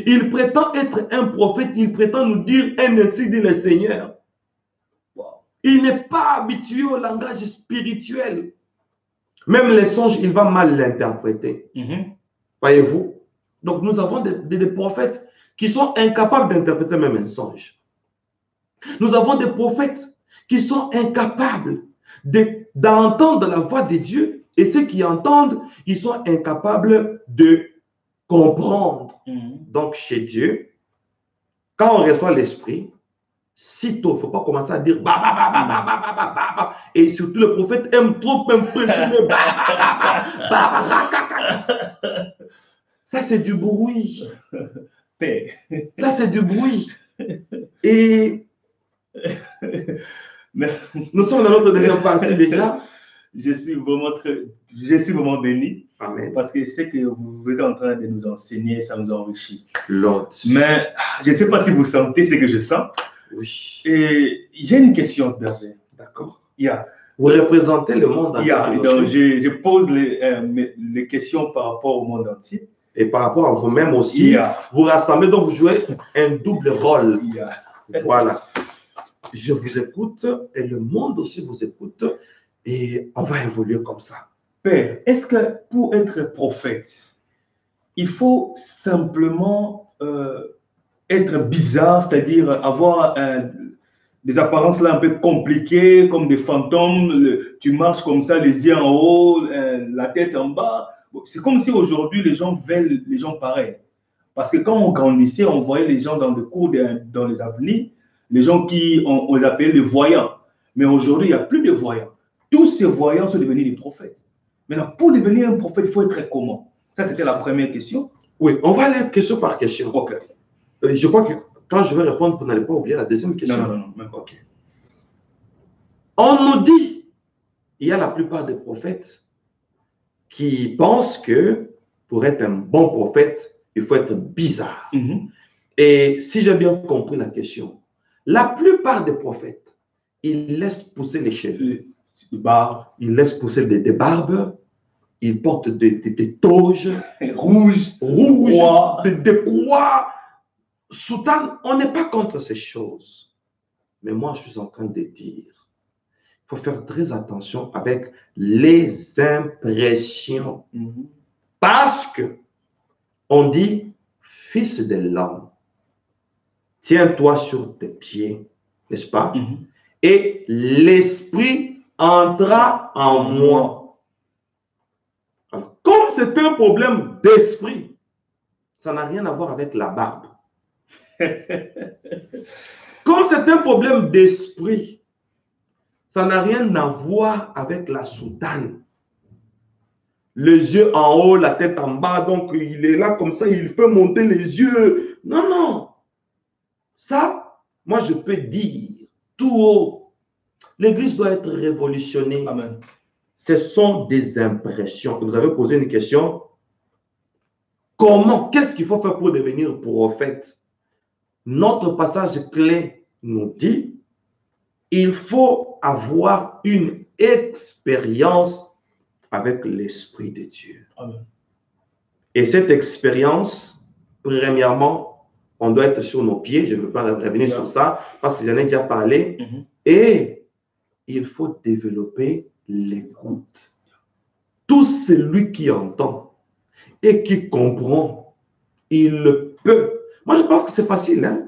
il prétend être un prophète, il prétend nous dire un ainsi dit le Seigneur. Il n'est pas habitué au langage spirituel. Même les songes, il va mal l'interpréter. Voyez-vous? Donc, nous avons des prophètes qui sont incapables d'interpréter même un songe. Nous avons des prophètes qui sont incapables d'entendre la voix de Dieu et ceux qui entendent, ils sont incapables de comprendre. Donc, chez Dieu, quand on reçoit l'esprit, sitôt, il ne faut pas commencer à dire bah, bah, bah, bah, bah, bah, bah, bah, bah. Et surtout, le prophète aime trop impressionner. Ça, c'est du bruit. Ça, c'est du bruit. Et nous sommes dans notre deuxième partie déjà. Je suis vraiment béni. Amen. Parce que ce que vous êtes en train de nous enseigner, ça nous enrichit. Lord. Mais je ne sais pas si vous sentez ce que je sens. Oui. Et j'ai une question, Berger. D'accord. Yeah. Vous représentez le monde entier. Yeah. Donc, je pose les questions par rapport au monde entier. Et par rapport à vous-même aussi. Yeah. Vous rassemblez, donc vous jouez un double rôle. Yeah. Voilà. Je vous écoute et le monde aussi vous écoute. Et on va évoluer comme ça. Père, est-ce que pour être prophète, il faut simplement être bizarre, c'est-à-dire avoir des apparences là un peu compliquées, comme des fantômes, tu marches comme ça, les yeux en haut, la tête en bas. C'est comme si aujourd'hui les gens veulent les gens pareils. Parce que quand on grandissait, on voyait les gens dans le cours, dans les avenirs, les gens on les appelait les voyants. Mais aujourd'hui, il n'y a plus de voyants. Tous ces voyants sont devenus des prophètes. Maintenant, pour devenir un prophète, il faut être comment? Ça, c'était la première question. Oui, on va aller question par question. Ok. Je crois que quand je vais répondre, vous n'allez pas oublier la deuxième question. Non, même pas. Ok. On nous dit, il y a la plupart des prophètes qui pensent que pour être un bon prophète, il faut être bizarre. Et si j'ai bien compris la question, la plupart des prophètes, ils laissent pousser les cheveux. Ils laissent pousser des barbes, ils portent des toges rouges, des croix, soutanes. On n'est pas contre ces choses. Mais moi, je suis en train de dire, il faut faire très attention avec les impressions. Parce que on dit, fils de l'homme, tiens-toi sur tes pieds, n'est-ce pas? Et l'esprit entra en moi. Alors, comme c'est un problème d'esprit, ça n'a rien à voir avec la barbe. Comme c'est un problème d'esprit, ça n'a rien à voir avec la soutane. Les yeux en haut, la tête en bas, donc il est là comme ça, il peut monter les yeux. Non, non. Ça, moi je peux dire tout haut. L'Église doit être révolutionnée. Amen. Ce sont des impressions. Vous avez posé une question. Comment? Qu'est-ce qu'il faut faire pour devenir prophète? notre passage clé nous dit, il faut avoir une expérience avec l'Esprit de Dieu. Amen. Et cette expérience, premièrement, on doit être sur nos pieds. Je ne veux pas revenir sur ça parce que j'en ai déjà parlé. Et il faut développer l'écoute. Tout celui qui entend et qui comprend, il peut. Moi, je pense que c'est facile. Hein?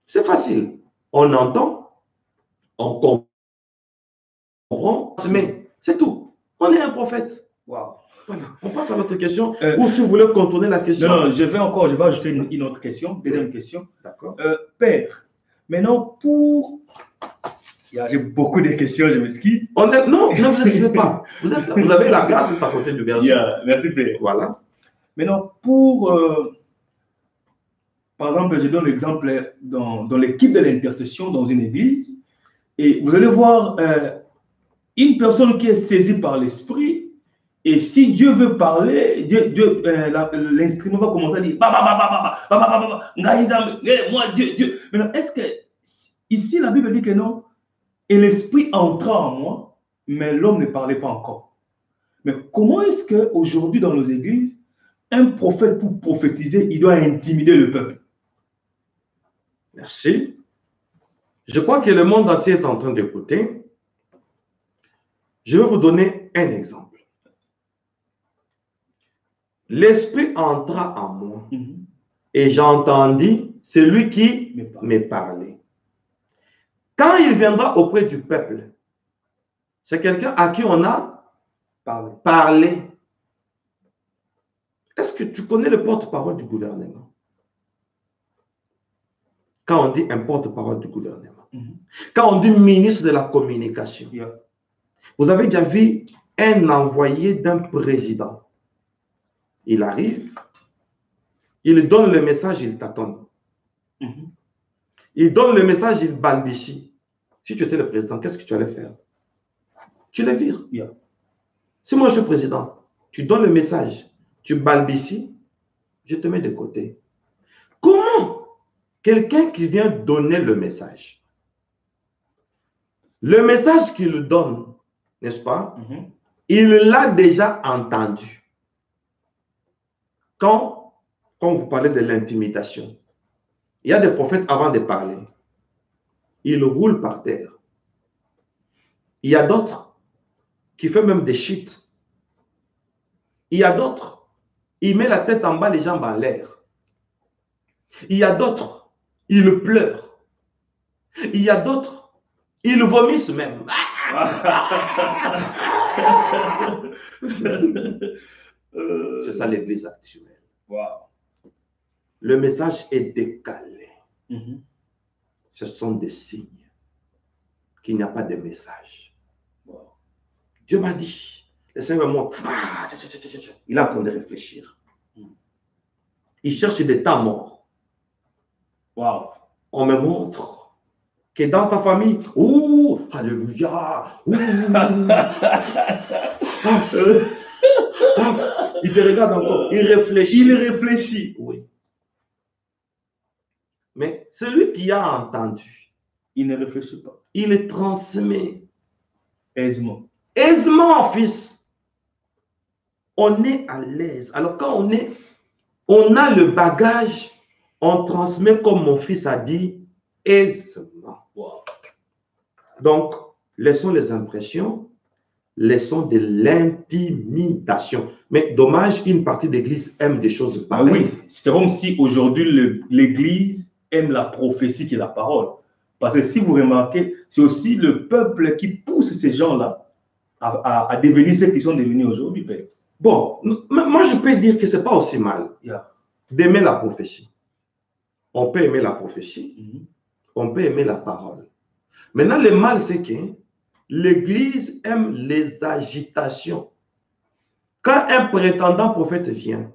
C'est facile. On entend, on comprend, mais c'est tout. On est un prophète. Wow. Voilà. On passe à notre question. Ou si vous voulez contourner la question. Non, je vais ajouter une autre question, deuxième question. D'accord. Père, maintenant pour... J'ai beaucoup de questions, je m'excuse. Non, ne vous excusez pas. Vous avez la grâce à côté du berger. Merci, Père. Voilà. Maintenant, pour... par exemple, je donne l'exemple dans l'équipe de l'intercession dans une église. Et vous allez voir une personne qui est saisie par l'esprit. Et si Dieu veut parler, l'instrument va commencer à dire moi, Dieu. Maintenant, est-ce que ici la Bible dit que non? Et l'esprit entra en moi, mais l'homme ne parlait pas encore. Mais comment est-ce qu'aujourd'hui dans nos églises, un prophète pour prophétiser, il doit intimider le peuple? Merci. Je crois que le monde entier est en train d'écouter. Je vais vous donner un exemple. L'esprit entra en moi et j'entendis celui qui me parlait. Quand il viendra auprès du peuple, c'est quelqu'un à qui on a parlé. Est-ce que tu connais le porte-parole du gouvernement? Quand on dit un porte-parole du gouvernement, quand on dit ministre de la communication, vous avez déjà vu un envoyé d'un président. Il arrive, il donne le message, il tâtonne. Il donne le message, il balbutie. Si tu étais le président, qu'est-ce que tu allais faire? Tu le vires. Si moi je suis président, tu donnes le message, tu balbuties, je te mets de côté. Comment quelqu'un qui vient donner le message qu'il donne, n'est-ce pas? Il l'a déjà entendu. Quand vous parlez de l'intimidation, il y a des prophètes avant de parler. Ils roulent par terre. Il y a d'autres qui font même des chutes. Il y a d'autres, ils mettent la tête en bas, les jambes en l'air. Il y a d'autres, ils pleurent. Il y a d'autres, ils vomissent même. C'est ça l'église actuelle. Wow. Le message est décalé. Ce sont des signes qu'il n'y a pas de message. Dieu m'a dit, le Seigneur me montre. Il est en train de réfléchir. Il cherche des temps morts. Wow. On me montre que dans ta famille, alléluia, il te regarde encore, il réfléchit. Il réfléchit. Oui. Mais celui qui a entendu, il ne réfléchit pas. Il le transmet aisément. Aisément, fils. On est à l'aise. Alors quand on a le bagage, on transmet comme mon fils a dit, aisément. Wow. Donc, laissons les impressions, laissons de l'intimidation. Mais dommage, une partie de l'Église aime des choses pareilles. Oui, c'est comme si aujourd'hui l'Église aime la prophétie qui est la parole. Parce que si vous remarquez, c'est aussi le peuple qui pousse ces gens-là à devenir ce qu'ils sont devenus aujourd'hui. Bon, moi je peux dire que ce n'est pas aussi mal d'aimer la prophétie. On peut aimer la prophétie, on peut aimer la parole. Maintenant, le mal, c'est que l'Église aime les agitations. Quand un prétendant prophète vient,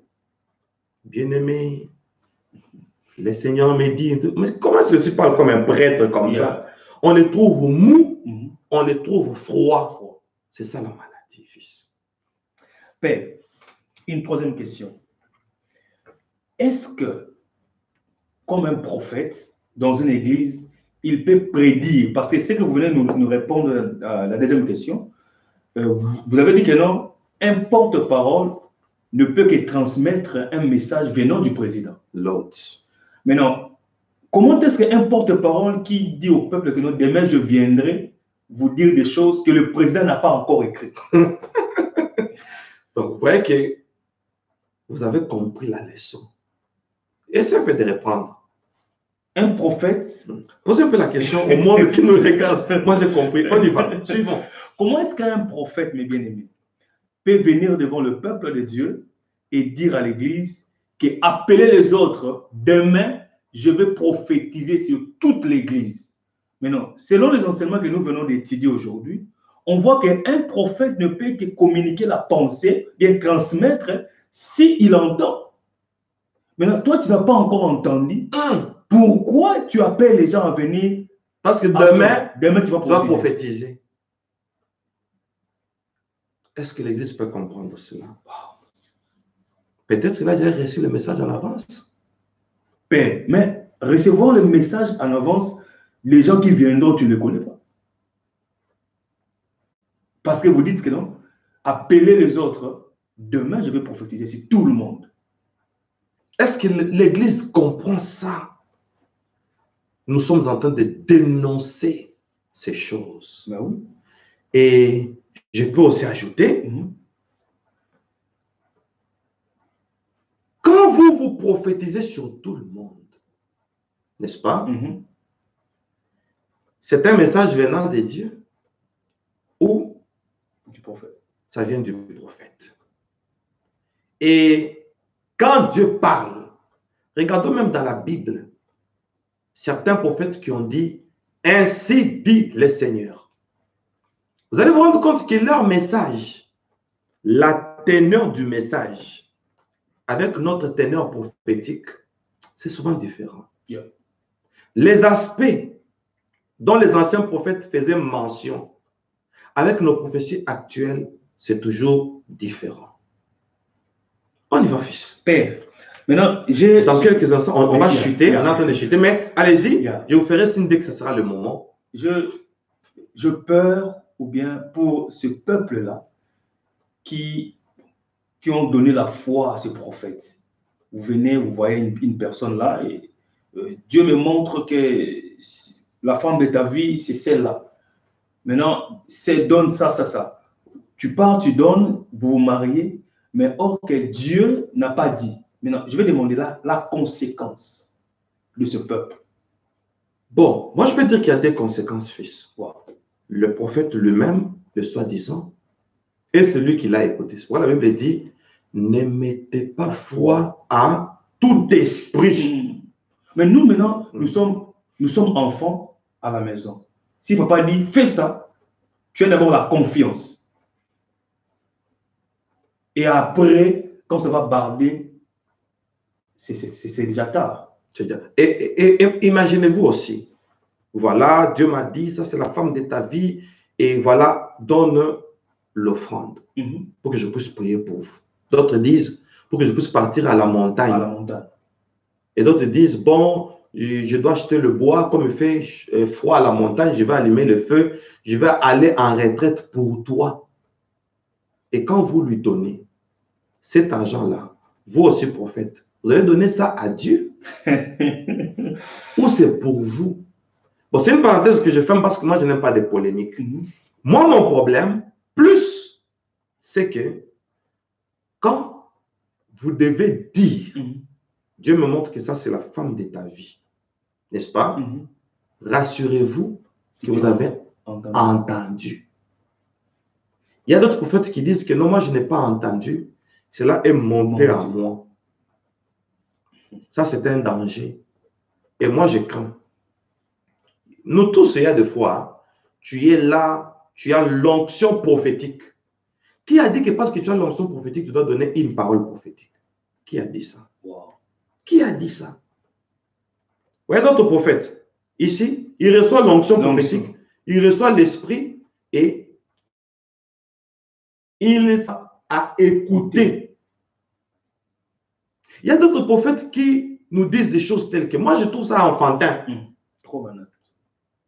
bien-aimé, le Seigneur me dit, mais comment ceci parle comme un prêtre comme ça? On les trouve mous, on les trouve froids. C'est ça la maladie, fils. Père, une troisième question. Est-ce que comme un prophète dans une église, il peut prédire? Parce que c'est que vous venez nous répondre à la deuxième question. Vous avez dit que non, un porte-parole ne peut que transmettre un message venant du président. L'hôte. Maintenant, comment est-ce qu'un porte-parole qui dit au peuple que non, demain je viendrai vous dire des choses que le président n'a pas encore écrites? Donc, vous voyez que vous avez compris la leçon. Essayez un peu de répondre. Un prophète. Posez un peu la question au monde qui nous regarde. Moi, j'ai compris. On y va. Suivons. Comment est-ce qu'un prophète, mes bien-aimés, peut venir devant le peuple de Dieu et dire à l'Église qu'appeler les autres, demain, je vais prophétiser sur toute l'Église? Mais non, selon les enseignements que nous venons d'étudier aujourd'hui, on voit qu'un prophète ne peut que communiquer la pensée, bien transmettre, s'il entend. Maintenant, toi, tu n'as pas encore entendu. Pourquoi tu appelles les gens à venir? Parce que demain, tu vas prophétiser. Est-ce que l'Église peut comprendre cela? Peut-être qu'il a déjà reçu le message en avance. Père, mais recevoir le message en avance, les gens qui viendront, tu ne les connais pas. Parce que vous dites que non, appelez les autres, demain je vais prophétiser sur tout le monde. Est-ce que l'Église comprend ça? Nous sommes en train de dénoncer ces choses. Ben oui. Et je peux aussi ajouter, quand vous prophétisez sur tout le monde, n'est-ce pas? C'est un message venant de Dieu ou du prophète. Ça vient du prophète. Et quand Dieu parle, regardons même dans la Bible, certains prophètes qui ont dit « Ainsi dit le Seigneur ». Vous allez vous rendre compte que leur message, la teneur du message, avec notre teneur prophétique, c'est souvent différent. Yeah. Les aspects dont les anciens prophètes faisaient mention, avec nos prophéties actuelles, c'est toujours différent. On y va, fils. Père, maintenant, dans quelques instants, on va chuter, on est en train de chuter, mais allez-y, je vous ferai signe dès que ce sera le moment. Je peur, ou bien pour ce peuple-là, qui ont donné la foi à ces prophètes. Vous venez, vous voyez une personne là, et Dieu me montre que la femme de ta vie, c'est celle-là. Maintenant, c'est donne ça, ça, ça. Tu pars, tu donnes, vous vous mariez, mais or que Dieu n'a pas dit. Maintenant, je vais demander la conséquence de ce peuple. Bon, moi je peux dire qu'il y a des conséquences, fils. Wow. Le prophète lui-même, le soi-disant, et celui qui l'a écouté. Voilà, la Bible dit, ne mettez pas foi à tout esprit. Mais nous, maintenant, nous sommes enfants à la maison. Si papa dit, fais ça, tu as d'abord la confiance. Et après, quand ça va barder, c'est déjà tard. Et imaginez-vous aussi, voilà, Dieu m'a dit, ça c'est la femme de ta vie, et voilà, donne l'offrande pour que je puisse prier pour vous. D'autres disent, pour que je puisse partir à la montagne. À la montagne. Et d'autres disent, bon, je dois acheter le bois, comme il fait froid à la montagne, je vais allumer le feu, je vais aller en retraite pour toi. Et quand vous lui donnez cet argent-là, vous aussi prophète, vous allez donner ça à Dieu ou c'est pour vous? Bon, c'est une parenthèse que je ferme parce que moi, je n'aime pas de polémiques. Moi, mon problème, plus, c'est que quand vous devez dire, Dieu me montre que ça, c'est la femme de ta vie, n'est-ce pas? Rassurez-vous que vous avez entendu. Il y a d'autres prophètes qui disent que non, moi, je n'ai pas entendu. Cela est monté en moi. Ça, c'est un danger. Et moi, je crains. Nous tous, il y a des fois, tu es là, tu as l'onction prophétique. Qui a dit que parce que tu as l'onction prophétique, tu dois donner une parole prophétique? Qui a dit ça? Wow. Qui a dit ça? Vous voyez d'autres prophètes. Ici, il reçoit l'onction prophétique, il reçoit l'esprit et il a écouté. Il y a d'autres prophètes qui nous disent des choses telles que moi, je trouve ça enfantin. Trop banal.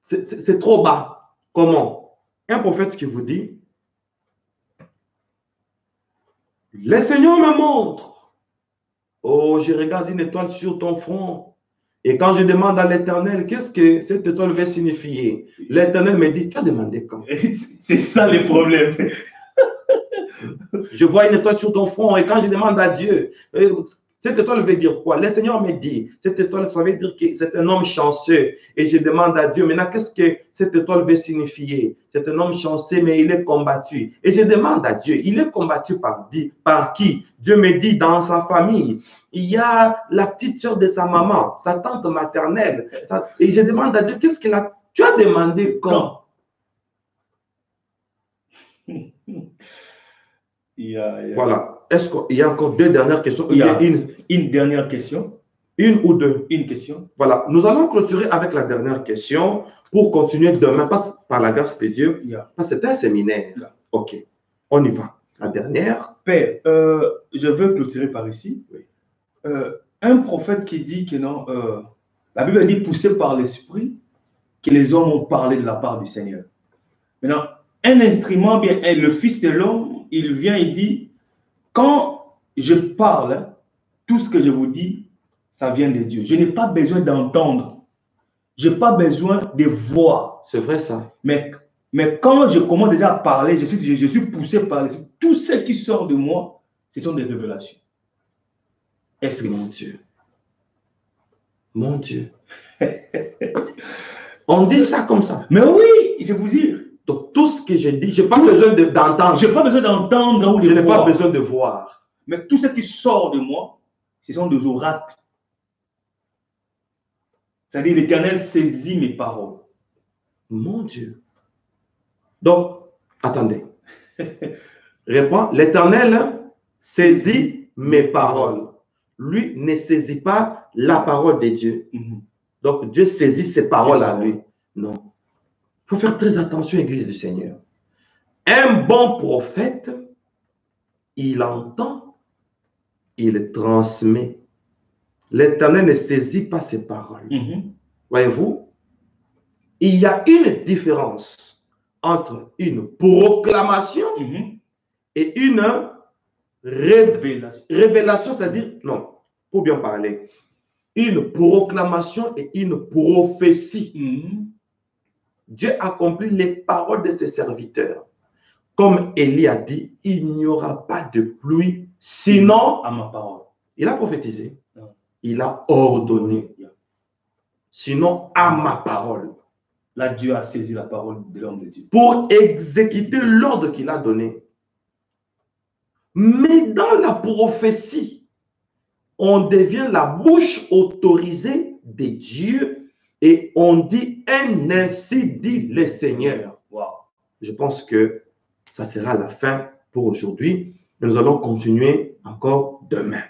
C'est trop bas. Comment? Un prophète qui vous dit, le Seigneur me montre. Oh, je regarde une étoile sur ton front. Et quand je demande à l'Éternel, qu'est-ce que cette étoile veut signifier? L'Éternel me dit, tu as demandé quand? C'est ça le problème. Je vois une étoile sur ton front et quand je demande à Dieu, cette étoile veut dire quoi? Le Seigneur me dit, cette étoile, ça veut dire que c'est un homme chanceux. Et je demande à Dieu, maintenant, qu'est-ce que cette étoile veut signifier? C'est un homme chanceux, mais il est combattu. Et je demande à Dieu, il est combattu par qui? Dieu me dit, dans sa famille, il y a la petite sœur de sa maman, sa tante maternelle. Et je demande à Dieu, qu'est-ce qu'il a? Tu as demandé quand? Voilà. Est-ce qu'il y a encore deux dernières questions? Il y a une dernière question. Une ou deux? Une question. Voilà. Nous allons clôturer avec la dernière question pour continuer demain, par la grâce de Dieu. Parce que c'est un séminaire. OK. On y va. La dernière. Père, je veux clôturer par ici. Oui. Un prophète qui dit que non, la Bible dit poussé par l'esprit que les hommes ont parlé de la part du Seigneur. Maintenant, un instrument, bien, le Fils de l'homme, il vient et dit, quand je parle, tout ce que je vous dis, ça vient de Dieu. Je n'ai pas besoin d'entendre. Je n'ai pas besoin de voir. C'est vrai ça. Mais quand je commence déjà à parler, je suis poussé par l'esprit. Tout ce qui sort de moi, ce sont des révélations. Est-ce que mon Dieu. Mon Dieu. On dit ça comme ça. Mais oui, je vous dis. Donc, tout ce que je dis, je n'ai pas besoin d'entendre. Je n'ai pas besoin d'entendre ou de voir. Je n'ai pas besoin de voir. Mais tout ce qui sort de moi, ce sont des oracles. C'est-à-dire, l'Éternel saisit mes paroles. Mon Dieu. Donc, attendez. Réponds. L'Éternel saisit mes paroles. Lui ne saisit pas la parole de Dieu. Donc, Dieu saisit ses paroles à lui. Non. Il faut faire très attention, Église du Seigneur. Un bon prophète, il entend, il transmet. L'Éternel ne saisit pas ses paroles. Voyez-vous, il y a une différence entre une proclamation et une révélation, c'est-à-dire, non, pour bien parler, une proclamation et une prophétie. Dieu accomplit les paroles de ses serviteurs. Comme Élie a dit, il n'y aura pas de pluie, sinon à ma parole. Il a prophétisé. Il a ordonné. Sinon à ma parole. Là, Dieu a saisi la parole de l'homme de Dieu. Pour exécuter l'ordre qu'il a donné. Mais dans la prophétie, on devient la bouche autorisée de Dieu et on dit ainsi dit le Seigneur. Wow. Je pense que ça sera la fin pour aujourd'hui. Nous allons continuer encore demain.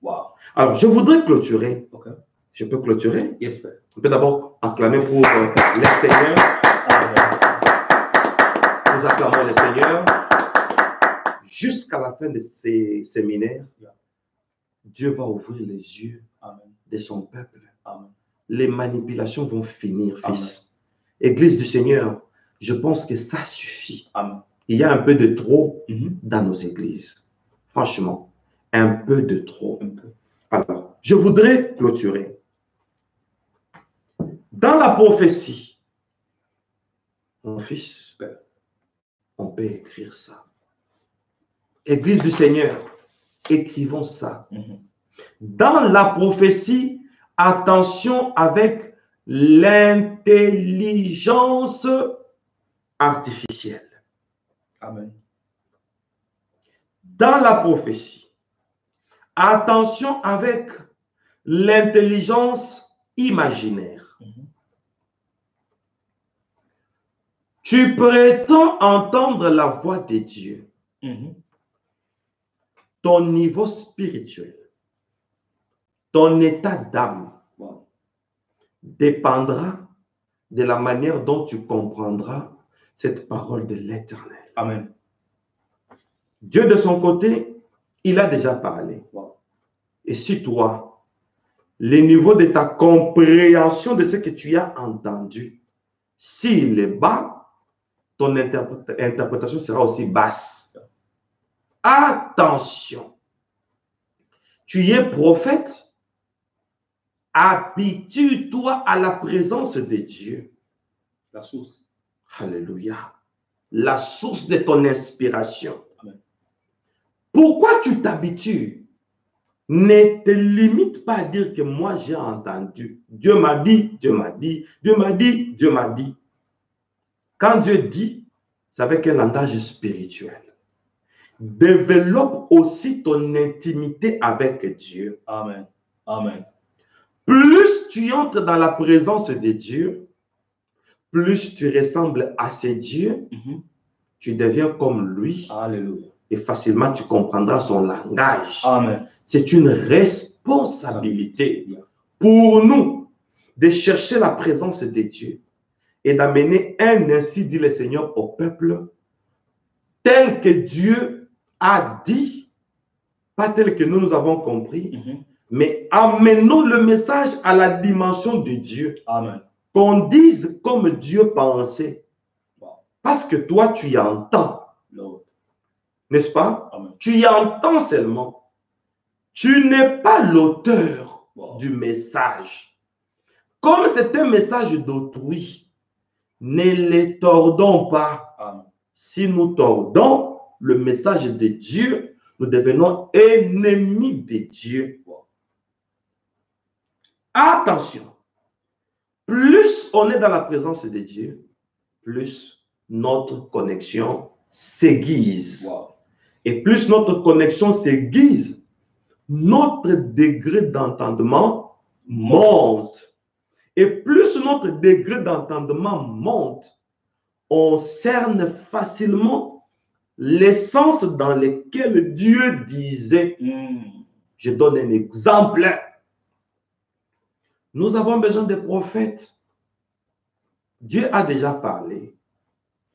Wow. Alors, je voudrais clôturer. Okay. Je peux clôturer? Yes, sir. On peut d'abord acclamer pour le Seigneur. Nous acclamons le Seigneur. Jusqu'à la fin de ces séminaires, Dieu va ouvrir les yeux de son peuple. Amen. Les manipulations vont finir, fils. Église du Seigneur, je pense que ça suffit. Amen. Il y a un peu de trop dans nos églises. Franchement, un peu de trop. Alors, je voudrais clôturer. Dans la prophétie, mon fils, on peut écrire ça. Église du Seigneur, écrivons ça. Dans la prophétie, attention avec l'intelligence artificielle. Amen. Dans la prophétie, attention avec l'intelligence imaginaire. Tu prétends entendre la voix de Dieu. Ton niveau spirituel, ton état d'âme dépendra de la manière dont tu comprendras cette parole de l'Éternel. Amen. Dieu, de son côté, il a déjà parlé. Et si toi, le niveau de ta compréhension de ce que tu as entendu. S'il est bas, ton interprétation sera aussi basse. Attention, tu es prophète, habitue-toi à la présence de Dieu. La source. Alléluia. La source de ton inspiration. Amen. Pourquoi tu t'habitues? Ne te limite pas à dire que moi j'ai entendu. Dieu m'a dit, Dieu m'a dit, Dieu m'a dit, Dieu m'a dit. Quand Dieu dit, c'est avec un langage spirituel. Développe aussi ton intimité avec Dieu. Amen. Amen. Plus tu entres dans la présence de Dieu, plus tu ressembles à ce Dieu, tu deviens comme lui. Alléluia. Et facilement tu comprendras son langage. Amen. C'est une responsabilité pour nous de chercher la présence de Dieu et d'amener un ainsi dit le Seigneur au peuple tel que Dieu a dit, pas tel que nous avons compris, mais amenons le message à la dimension de Dieu. Amen. Qu'on dise comme Dieu pensait. Parce que toi, tu y entends. N'est-ce pas? Amen. Tu y entends seulement. Tu n'es pas l'auteur du message. Comme c'est un message d'autrui, ne les tordons pas. Amen. Si nous tordons le message de Dieu, nous devenons ennemis de Dieu. Attention. Plus on est dans la présence de Dieu, plus notre connexion s'aiguise. Et plus notre connexion s'aiguise, notre degré d'entendement monte. Et plus notre degré d'entendement monte, on cerne facilement l'essence dans laquelle Dieu disait. Je donne un exemple. Nous avons besoin des prophètes. Dieu a déjà parlé.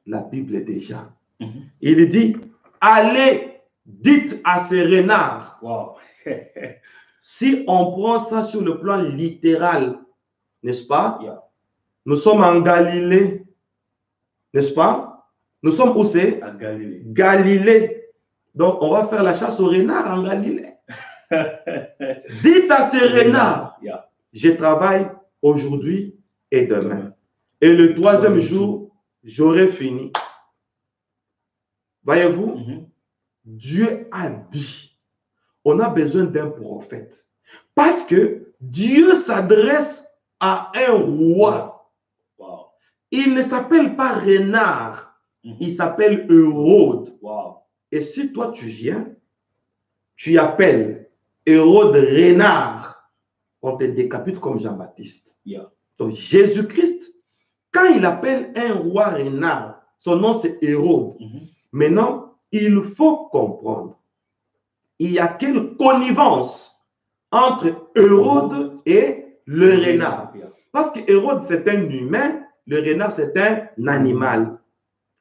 La Bible déjà. Il dit, allez, dites à ces renards. Si on prend ça sur le plan littéral, n'est-ce pas? Nous sommes en Galilée, n'est-ce pas? Nous sommes où c'est? À Galilée. Galilée. Donc, on va faire la chasse aux renards en Galilée. Dites à ces renards, je travaille aujourd'hui et demain. Et le troisième jour, j'aurai fini. Voyez-vous, Dieu a dit, on a besoin d'un prophète. Parce que Dieu s'adresse à un roi. Il ne s'appelle pas renard, il s'appelle Hérode. Et si toi tu viens, tu appelles Hérode renard, on te décapite comme Jean-Baptiste. Donc Jésus-Christ, quand il appelle un roi renard, son nom c'est Hérode. Maintenant, il faut comprendre, il y a quelle connivence entre Hérode et le renard. Parce que Hérode c'est un humain, le renard c'est un animal.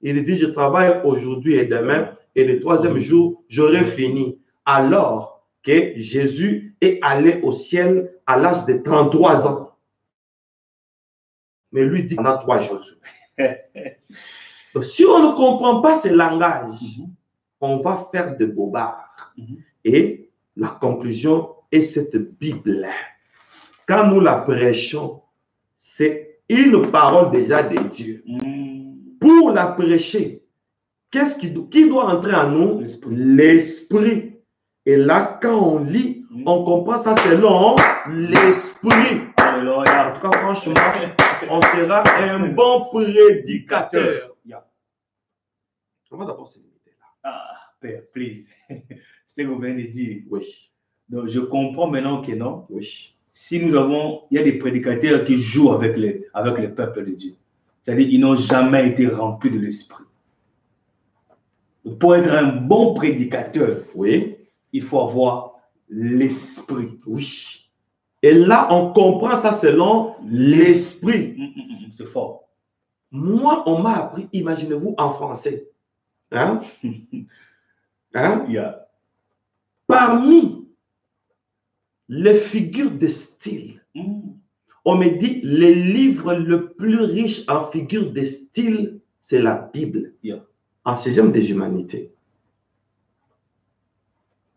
Il dit, je travaille aujourd'hui et demain, et le troisième jour, j'aurai fini. Alors que Jésus est allé au ciel à l'âge de 33 ans. Mais lui dit, on a 3 jours. Donc, si on ne comprend pas ce langage, on va faire de bobards. Et la conclusion est cette Bible. Quand nous la prêchons, c'est une parole déjà de Dieu. Pour la prêcher, qui doit entrer en nous? L'esprit. Et là, quand on lit, on comprend ça selon l'esprit. En tout cas, franchement, on sera un bon prédicateur. On va d'abord se limiter là. Ah, Père, please. C'est ce que vous venez de dire. Oui. Donc, je comprends maintenant que non. Oui. Si nous avons, il y a des prédicateurs qui jouent avec le peuple de Dieu. C'est-à-dire qu'ils n'ont jamais été remplis de l'esprit. Pour être un bon prédicateur, Oui, il faut avoir l'esprit. Oui. Et là, on comprend ça selon l'esprit. C'est fort. Moi, on m'a appris, imaginez-vous, en français. Hein? Hein? Yeah. Parmi les figures de style. Mm. On me dit, le livre le plus riche en figures de style, c'est la Bible. Yeah. En sixième des humanités.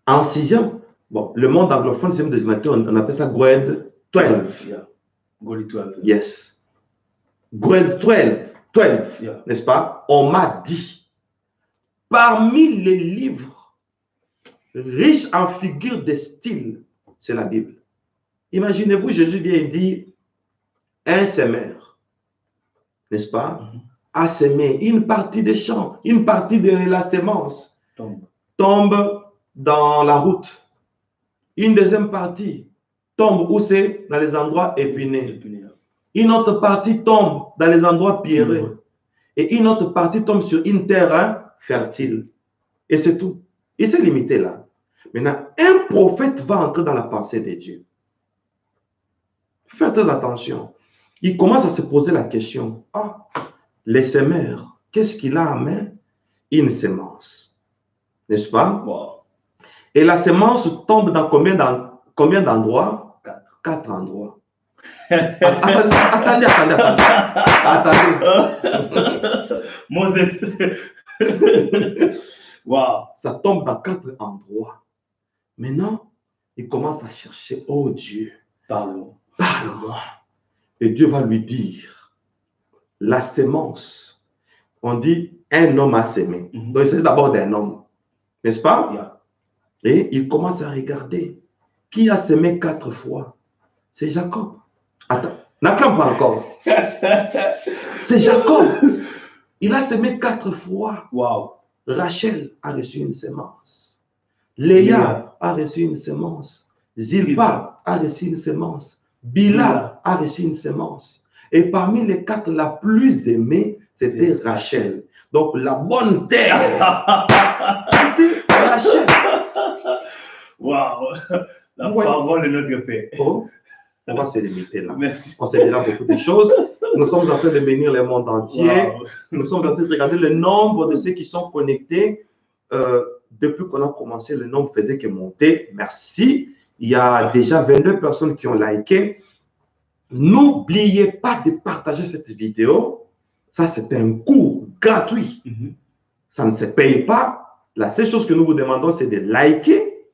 En sixième, bon, le monde anglophone, sixième des humanités, on appelle ça grade 12. Yeah. Grade 12. Yes. Grade 12, Yeah. n'est-ce pas? On m'a dit, parmi les livres riches en figures de style, c'est la Bible. Imaginez-vous, Jésus vient dire, un semeur, n'est-ce pas, a semé une partie des champs, une partie de la sémence tombe dans la route. Une deuxième partie tombe où c'est? Dans les endroits épineux. Une autre partie tombe dans les endroits pierreux. Et une autre partie tombe sur une terre fertile. Et c'est tout. Il s'est limité là. Maintenant, un prophète va entrer dans la pensée de Dieu. Faites attention. Il commence à se poser la question, ah, les semeurs, qu'est-ce qu'il a en main? Une sémence. N'est-ce pas? Wow. Et la sémence tombe dans combien d'endroits? 4 endroits. Attendez. Moses. Wow. Ça tombe dans 4 endroits. Maintenant, il commence à chercher, oh Dieu, Parle-moi. Parle-moi. Et Dieu va lui dire, la sémence, on dit un homme a sémé. Donc, il s'agit d'abord d'un homme, n'est-ce pas? Yeah. Et il commence à regarder. Qui a sémé 4 fois? C'est Jacob. Attends, n'acclame pas encore. C'est Jacob. Il a sémé 4 fois. Wow. Rachel a reçu une sémence. Léa a reçu une sémence. Zilpa a reçu une sémence. Bila a reçu une sémence. Et parmi les 4, la plus aimée, c'était Rachel. Donc, la bonne terre, c'était Rachel. Wow. La parole de notre Père. Oh, on va se limiter là. Merci. On sait déjà beaucoup de choses. Nous sommes en train de bénir le monde entier. Wow. Nous sommes en train de regarder le nombre de ceux qui sont connectés. Depuis qu'on a commencé, le nombre faisait que monter. Merci. Il y a déjà 22 personnes qui ont liké. N'oubliez pas de partager cette vidéo. Ça, c'est un cours gratuit. Ça ne se paye pas. La seule chose que nous vous demandons, c'est de liker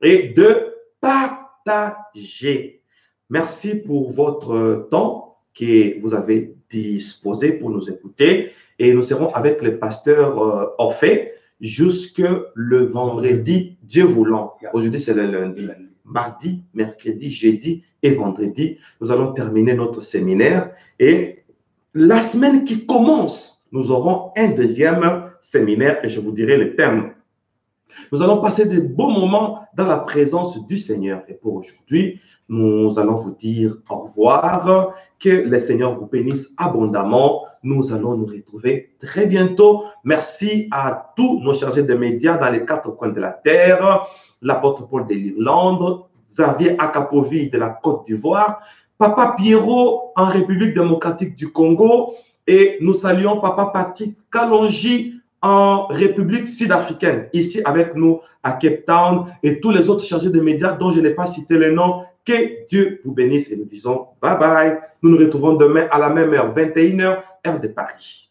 et de partager. Merci pour votre temps que vous avez disposé pour nous écouter. Et nous serons avec le pasteur Orphée jusque le vendredi, Dieu voulant. Aujourd'hui, c'est le lundi. Mardi, mercredi, jeudi et vendredi, nous allons terminer notre séminaire. Et la semaine qui commence, nous aurons un deuxième séminaire et je vous dirai le thème. Nous allons passer de beaux moments dans la présence du Seigneur. Et pour aujourd'hui, nous allons vous dire au revoir. Que le Seigneur vous bénisse abondamment. Nous allons nous retrouver très bientôt. Merci à tous nos chargés de médias dans les 4 coins de la terre. L'apôtre Paul de l'Irlande, Xavier Akapovi de la Côte d'Ivoire, Papa Pierrot en République démocratique du Congo et nous saluons Papa Patrick Kalonji en République sud-africaine, ici avec nous à Cape Town et tous les autres chargés de médias dont je n'ai pas cité les noms. Que Dieu vous bénisse et nous disons bye bye. Nous nous retrouvons demain à la même heure, 21h, heure de Paris.